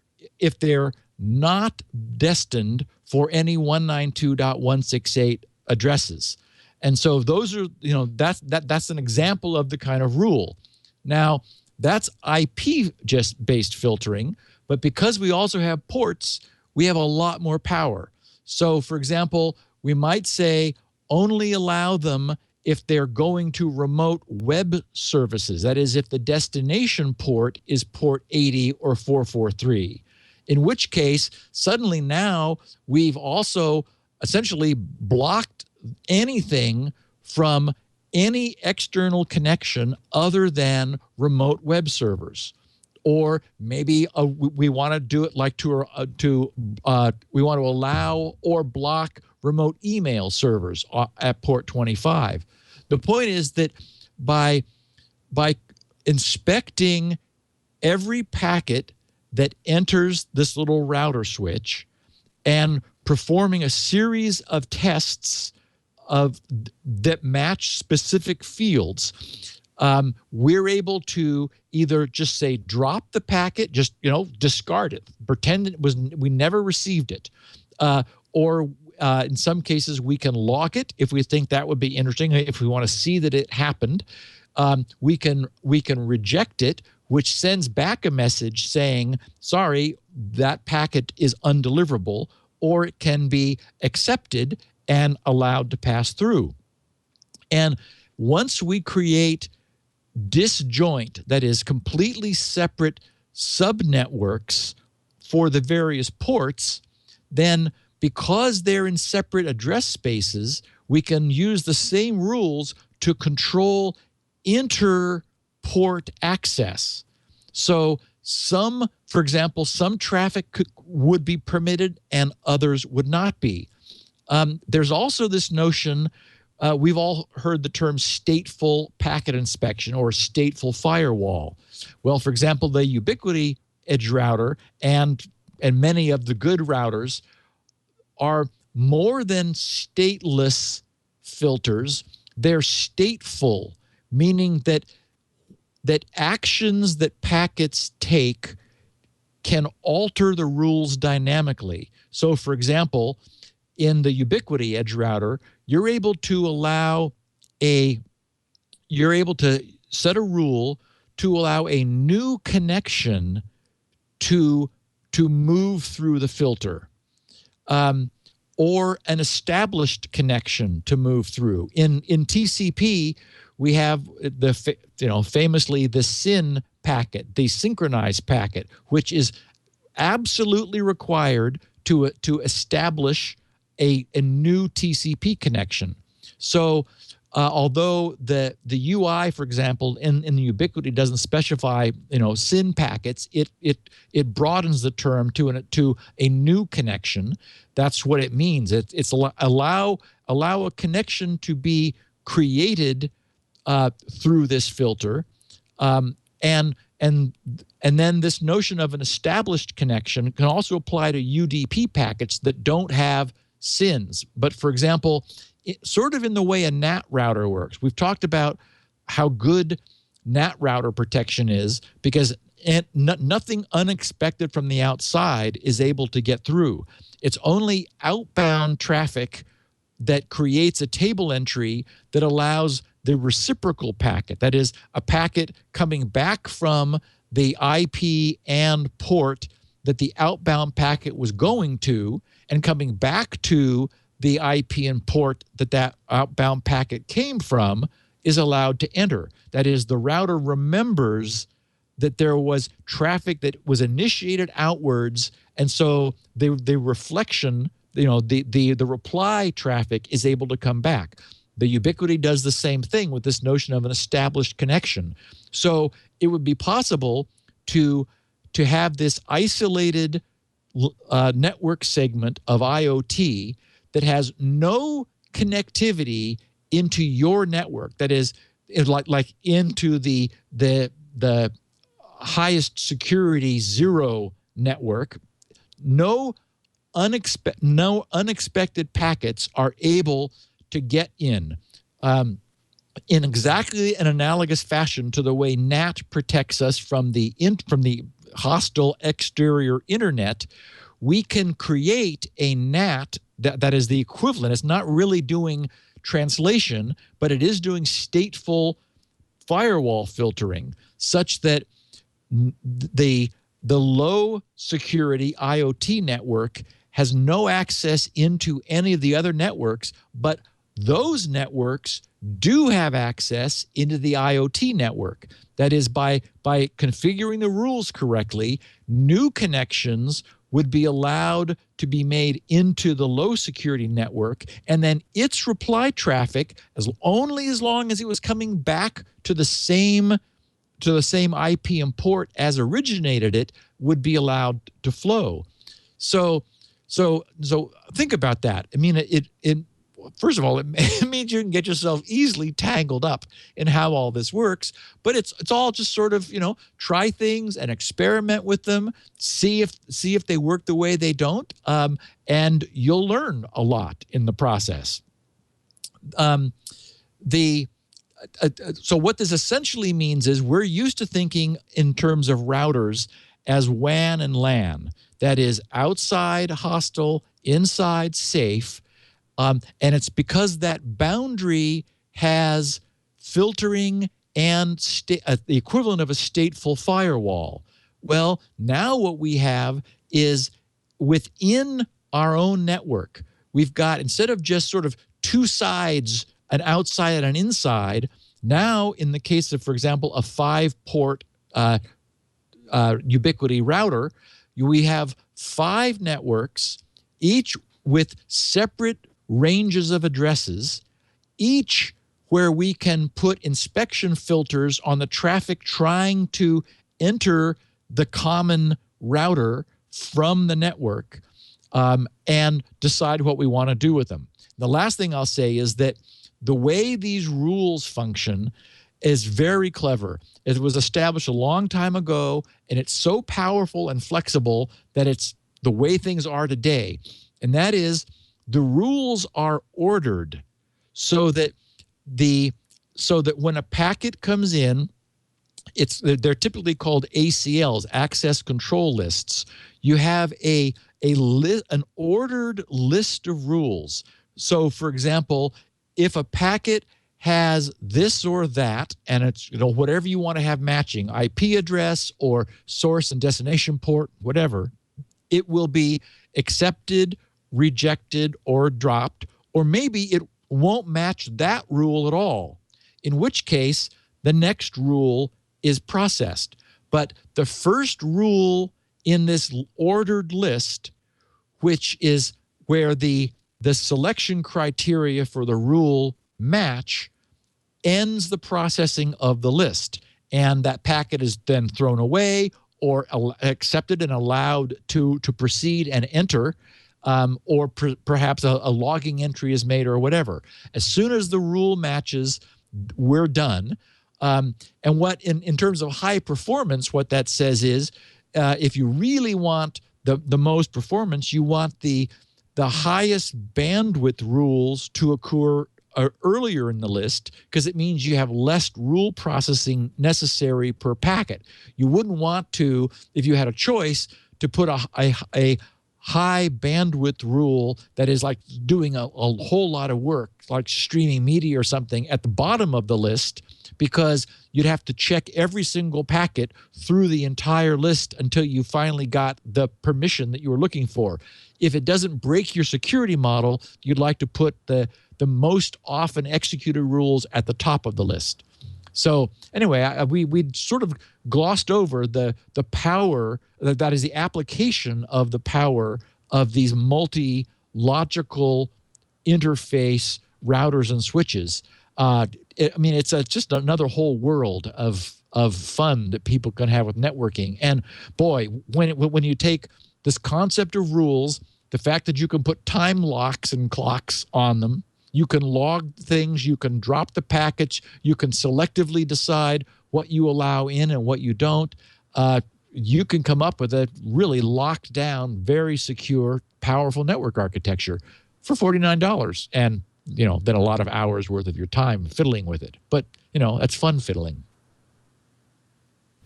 not destined for any 192.168 addresses. And so those are, that's an example of the kind of rule. Now, that's IP just based filtering, but because we also have ports, we have a lot more power. So, for example, we might say only allow them if they're going to remote web services. That is, if the destination port is port 80 or 443, in which case suddenly now we've also essentially blocked anything from any external connection other than remote web servers. Or maybe we want to do it like we want to allow or block remote email servers at port 25. The point is that by inspecting every packet that enters this little router switch and performing a series of tests that match specific fields, we're able to either just say drop the packet, just discard it, pretend we never received it, or in some cases we can lock it if we think that would be interesting. If we want to see that it happened, we can reject it, which sends back a message saying, sorry, that packet is undeliverable, or it can be accepted and allowed to pass through. And once we create disjoint, that is completely separate subnetworks for the various ports, then because they're in separate address spaces, we can use the same rules to control inter-port access. So for example, some traffic would be permitted and others would not be. There's also this notion, we've all heard the term stateful packet inspection or stateful firewall. Well, for example, the Ubiquiti edge router and many of the good routers are more than stateless filters. They're stateful, meaning that actions that packets take can alter the rules dynamically. So, for example, in the Ubiquity Edge router, you're able to set a rule to allow a new connection to move through the filter, or an established connection to move through. In TCP, we have famously the SYN packet, the synchronized packet, which is absolutely required to establish a new TCP connection. So although the UI, for example, in the Ubiquity doesn't specify SYN packets, it broadens the term to a new connection. That's what it means. It's allow a connection to be created through this filter, and then this notion of an established connection can also apply to UDP packets that don't have SYNs. But for example, sort of in the way a NAT router works, we've talked about how good NAT router protection is because nothing unexpected from the outside is able to get through. It's only outbound traffic that creates a table entry that allows the reciprocal packet, that is, a packet coming back from the IP and port that the outbound packet was going to and coming back to the IP and port that outbound packet came from is allowed to enter. That is, the router remembers that there was traffic that was initiated outwards, and so the reflection, the reply traffic is able to come back. The Ubiquity does the same thing with this notion of an established connection. So it would be possible to have this isolated network segment of IoT that has no connectivity into your network. That is, like into the highest security zero network. No unexpected packets are able to get in exactly an analogous fashion to the way NAT protects us from the hostile exterior internet. We can create a NAT that is the equivalent. It's not really doing translation, but it is doing stateful firewall filtering, such that the low security IoT network has no access into any of the other networks, but those networks do have access into the IoT network. That is, by configuring the rules correctly, new connections would be allowed to be made into the low security network, and then its reply traffic, only as long as it was coming back to the same IP and port as originated it, would be allowed to flow. So think about that. I mean, it first of all, it means you can get yourself easily tangled up in how all this works, but it's all just sort of, try things and experiment with them, see if they work the way they don't, and you'll learn a lot in the process. So what this essentially means is we're used to thinking in terms of routers as WAN and LAN. That is, outside hostile, inside safe. And it's because that boundary has filtering and the equivalent of a stateful firewall. Well, now what we have is within our own network, we've got, instead of just sort of two sides, an outside and an inside, now in the case of, for example, a 5-port Ubiquity router, we have 5 networks, each with separate ranges of addresses, each where we can put inspection filters on the traffic trying to enter the common router from the network, and decide what we want to do with them. The last thing I'll say is that the way these rules function is very clever. It was established a long time ago, and it's so powerful and flexible that it's the way things are today. And that is, the rules are ordered so that the so that when a packet comes in, they're typically called ACLs, access control lists. You have an ordered list of rules. So, for example, if a packet has this or that, and it's whatever you want to have matching, IP address or source and destination port, whatever, it will be accepted, rejected, or dropped, or maybe it won't match that rule at all, in which case the next rule is processed. But the first rule in this ordered list, which is where the selection criteria for the rule match, ends the processing of the list. And that packet is then thrown away or accepted and allowed to proceed and enter, or perhaps a logging entry is made or whatever. As soon as the rule matches, we're done. And what in terms of high performance, what that says is, if you really want the most performance, you want the highest bandwidth rules to occur earlier in the list, because it means you have less rule processing necessary per packet. You wouldn't want to, if you had a choice, to put a high bandwidth rule that is like doing a whole lot of work, like streaming media or something, at the bottom of the list, because you'd have to check every single packet through the entire list until you finally got the permission that you were looking for. If it doesn't break your security model, you'd like to put the most often executed rules at the top of the list. So anyway, we sort of glossed over the power, that is the application of the power of these multi-logical interface routers and switches. It's just another whole world of fun that people can have with networking. And boy, when you take this concept of rules, the fact that you can put time locks and clocks on them, you can log things, you can drop the packets, you can selectively decide what you allow in and what you don't. You can come up with a really locked down, very secure, powerful network architecture for $49, and then a lot of hours worth of your time fiddling with it. But that's fun fiddling.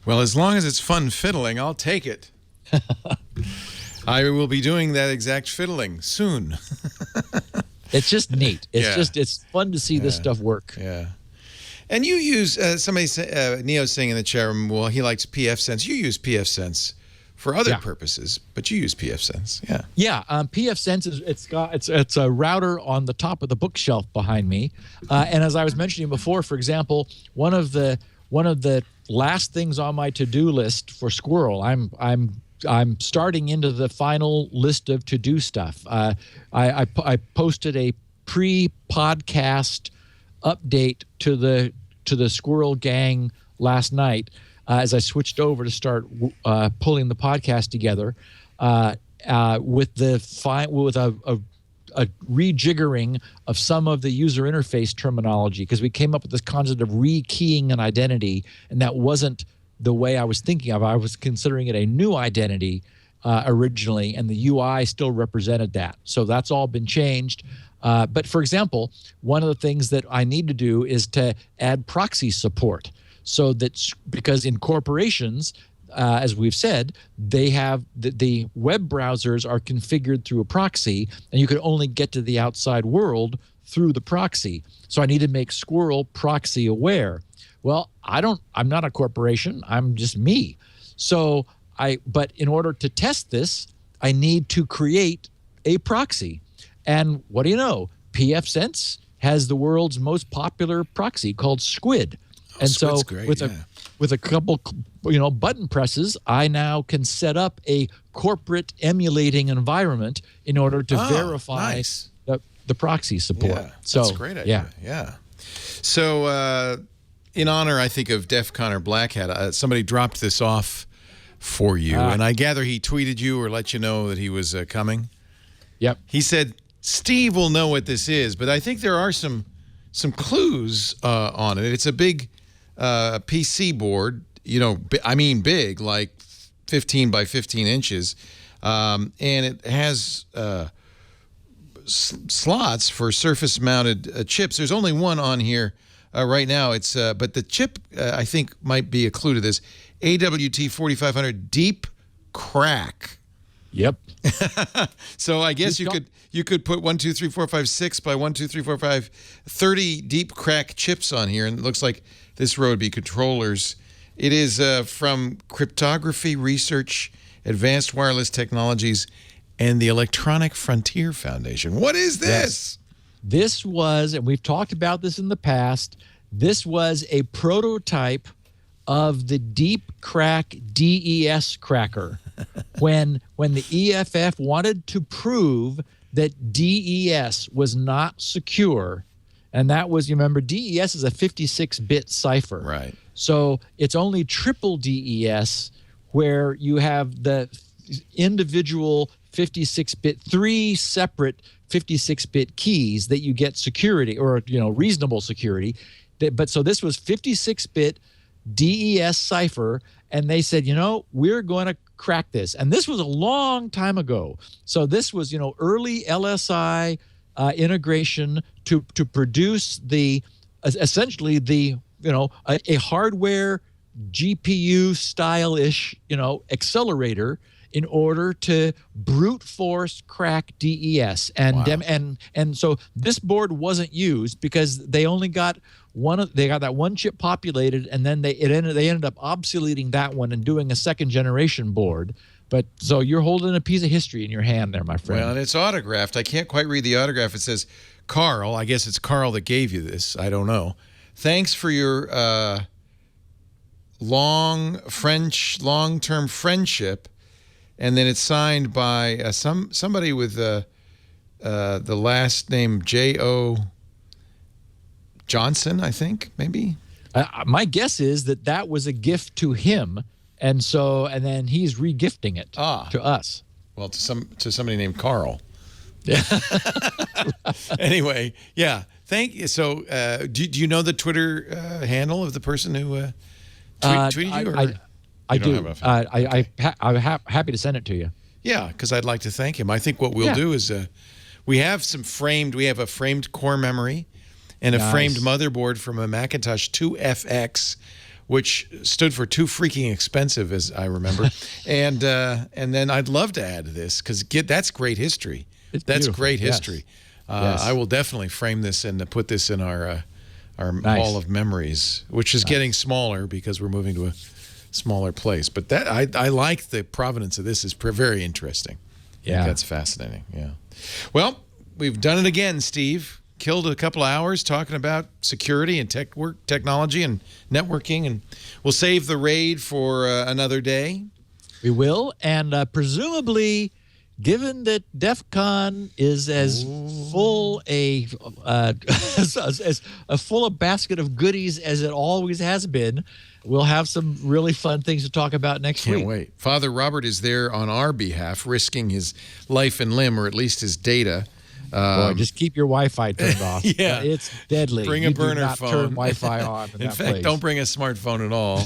Well, as long as it's fun fiddling, I'll take it. I will be doing that exact fiddling soon. It's just neat. It's fun to see this stuff work. Yeah. And you use, Neo's saying in the chat room, well, he likes pfSense. You use pfSense for other purposes, but you use pfSense. Yeah. Yeah. pfSense it's a router on the top of the bookshelf behind me. And as I was mentioning before, for example, one of the last things on my to-do list for Squirrel, I'm starting into the final list of to-do stuff. I posted a pre-podcast update to the Squirrel Gang last night as I switched over to start pulling the podcast together with a rejiggering of some of the user interface terminology, because we came up with this concept of rekeying an identity, and that wasn't the way I was thinking of. I was considering it a new identity originally, and the UI still represented that. So that's all been changed. But for example, one of the things that I need to do is to add proxy support, so that, because in corporations, as we've said, they have the web browsers are configured through a proxy, and you can only get to the outside world through the proxy. So I need to make Squirrel proxy aware. Well, I'm not a corporation. I'm just me. So but in order to test this, I need to create a proxy. And what do you know? pfSense has the world's most popular proxy called Squid. And Squid's so great, with a couple, button presses, I now can set up a corporate emulating environment in order to verify the proxy support. Yeah, that's a great idea. Yeah. So in honor, I think, of DEF CON or Black Hat, somebody dropped this off for you, and I gather he tweeted you or let you know that he was coming. Yep. He said, Steve will know what this is, but I think there are some clues on it. It's a big PC board, big, like 15 by 15 inches, and it has slots for surface-mounted chips. There's only one on here right now. It's but the chip I think might be a clue to this. AWT 4500 deep crack. Yep. So I guess you could put 1, 2, 3, 4, 5, 6 by 1, 2, 3, 4, 5, 30 deep crack chips on here, and it looks like this row would be controllers. It is from Cryptography Research, Advanced Wireless Technologies, and the Electronic Frontier Foundation. What is this? Yes. This was, and we've talked about this in the past, this was a prototype of the deep crack DES cracker. when the EFF wanted to prove that DES was not secure, and that was, you remember, DES is a 56-bit cipher. Right. So it's only triple DES where you have the individual 56-bit, 3 separate 56-bit keys that you get security, or reasonable security. But so this was 56-bit DES cipher, and they said, we're going to crack this. And this was a long time ago. So this was, early LSI integration to produce essentially a hardware GPU style-ish, accelerator in order to brute force crack DES. And Wow. and so this board wasn't used because they only got they got that one chip populated, and then they ended up obsoleting that one and doing a second generation board. But so you're holding a piece of history in your hand there, my friend. Well, and it's autographed. I can't quite read the autograph. It says, Carl, I guess it's Carl that gave you this. I don't know. Thanks for your long-term friendship. And then it's signed by somebody with the last name J.O. Johnson, I think, maybe. My guess is that was a gift to him, and then he's regifting it to us. Well, to somebody named Carl. Yeah. Anyway, yeah. Thank you. So, do you know the Twitter handle of the person who tweeted you? Or? I do. I'm happy to send it to you. Yeah, because I'd like to thank him. I think what we'll do is we have a framed core memory and a framed motherboard from a Macintosh 2FX, which stood for too freaking expensive, as I remember. and then I'd love to add to this because that's great history. That's beautiful. great history. Yes. I will definitely frame this and put this in our Hall of Memories, which is getting smaller because we're moving to a smaller place. But that I like the provenance of this. Is very interesting. Yeah, that's fascinating. Yeah. Well, we've done it again, Steve. Killed a couple of hours talking about security and technology and networking, and we'll save the raid for another day. We will, and presumably, given that DEF CON is as full as full a basket of goodies as it always has been, we'll have some really fun things to talk about next week. Can't wait. Father Robert is there on our behalf, risking his life and limb, or at least his data. Boy, just keep your Wi-Fi turned off. Yeah. It's deadly. Bring a burner do not phone. Turn Wi-Fi on in fact, place. don't bring a smartphone at all.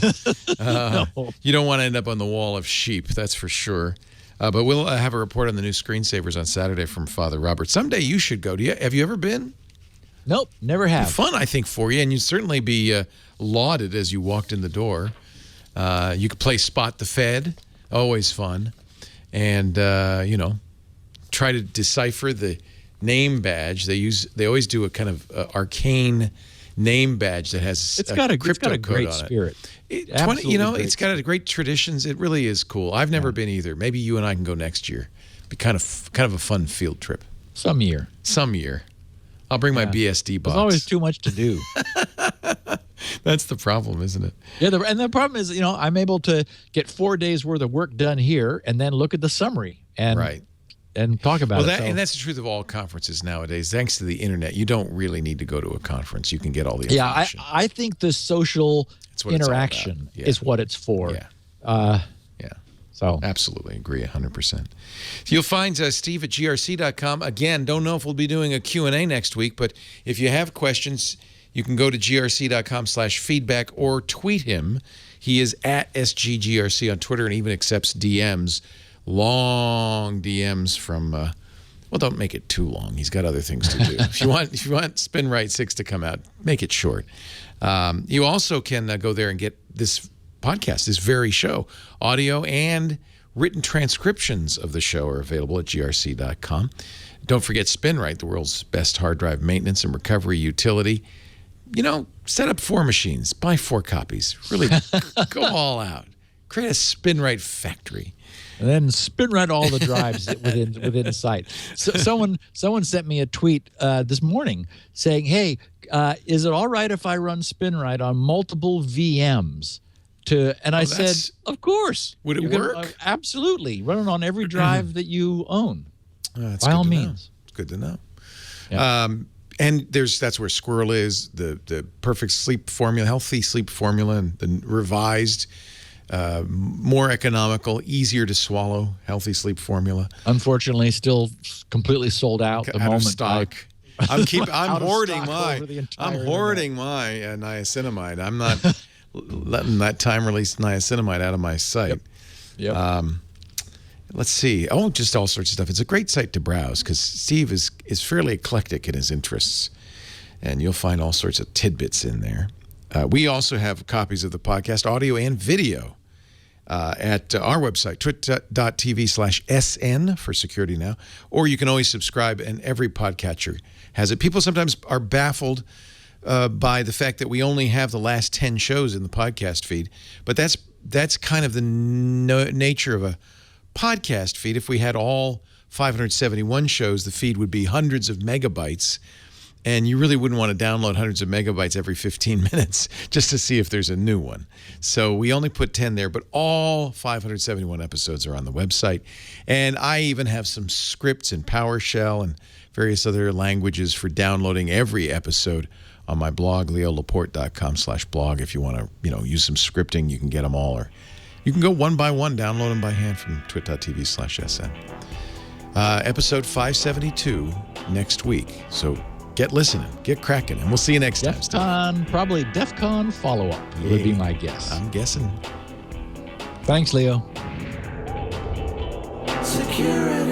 No. You don't want to end up on the wall of sheep, that's for sure. But we'll have a report on the new screensavers on Saturday from Father Robert. Someday you should go. Have you ever been? Nope, never have. Fun, I think, for you, and you'd certainly be lauded as you walked in the door. You could play Spot the Fed, always fun, and try to decipher the name badge they always do a kind of arcane name badge that has it's got a crypto great code on spirit. It's got a great traditions. It really is cool. I've never been either. Maybe you and I can go next year. Be kind of a fun field trip. Some year. I'll bring my BSD box. There's always too much to do. That's the problem, isn't it? Yeah, and the problem is, I'm able to get 4 days worth of work done here and then look at the summary and talk about it. And that's the truth of all conferences nowadays. Thanks to the internet, you don't really need to go to a conference. You can get all the information. Yeah, I think the social interaction is what it's for. Yeah. So absolutely agree 100%. You'll find Steve at grc.com. Again, don't know if we'll be doing a Q&A next week, but if you have questions, you can go to grc.com/feedback or tweet him. He is at SGGRC on Twitter and even accepts DMs, long DMs from, Well, don't make it too long. He's got other things to do. If you want Spinrite 6 to come out, make it short. You also can go there and get this podcast, this very show. Audio and written transcriptions of the show are available at grc.com. Don't forget Spinrite, the world's best hard drive maintenance and recovery utility. Set up 4 machines, buy 4 copies. Really go all out. Create a Spinrite factory. And then Spinrite all the drives within sight. So someone sent me a tweet this morning saying, "Hey, is it all right if I run Spinrite on multiple VMs?" I said, "Of course." Would it work? Absolutely. Run it on every drive that you own. By all means. It's good to know. Yeah. And that's where Squirrel is, the perfect sleep formula, healthy sleep formula, and the revised, more economical, easier to swallow, healthy sleep formula. Unfortunately, still completely sold out. Out of stock. I'm hoarding my niacinamide. I'm not letting that time-release niacinamide out of my site. Yep. Let's see. Oh, just all sorts of stuff. It's a great site to browse because Steve is fairly eclectic in his interests, and you'll find all sorts of tidbits in there. We also have copies of the podcast, audio and video, at our website, twit.tv/SN for security now, or you can always subscribe, and every podcatcher has it. People sometimes are baffled by the fact that we only have the last 10 shows in the podcast feed, but that's kind of the nature of a podcast feed. If we had all 571 shows, the feed would be hundreds of megabytes, and you really wouldn't want to download hundreds of megabytes every 15 minutes just to see if there's a new one. So we only put 10 there, but all 571 episodes are on the website. And I even have some scripts in PowerShell and various other languages for downloading every episode on my blog, leolaporte.com/blog. If you want to, use some scripting, you can get them all, or you can go one by one, download them by hand from twit.tv/SN. Episode 572 next week. So get listening, get cracking, and we'll see you next time. Probably DEF CON follow-up would be my guess. I'm guessing. Thanks, Leo. Security.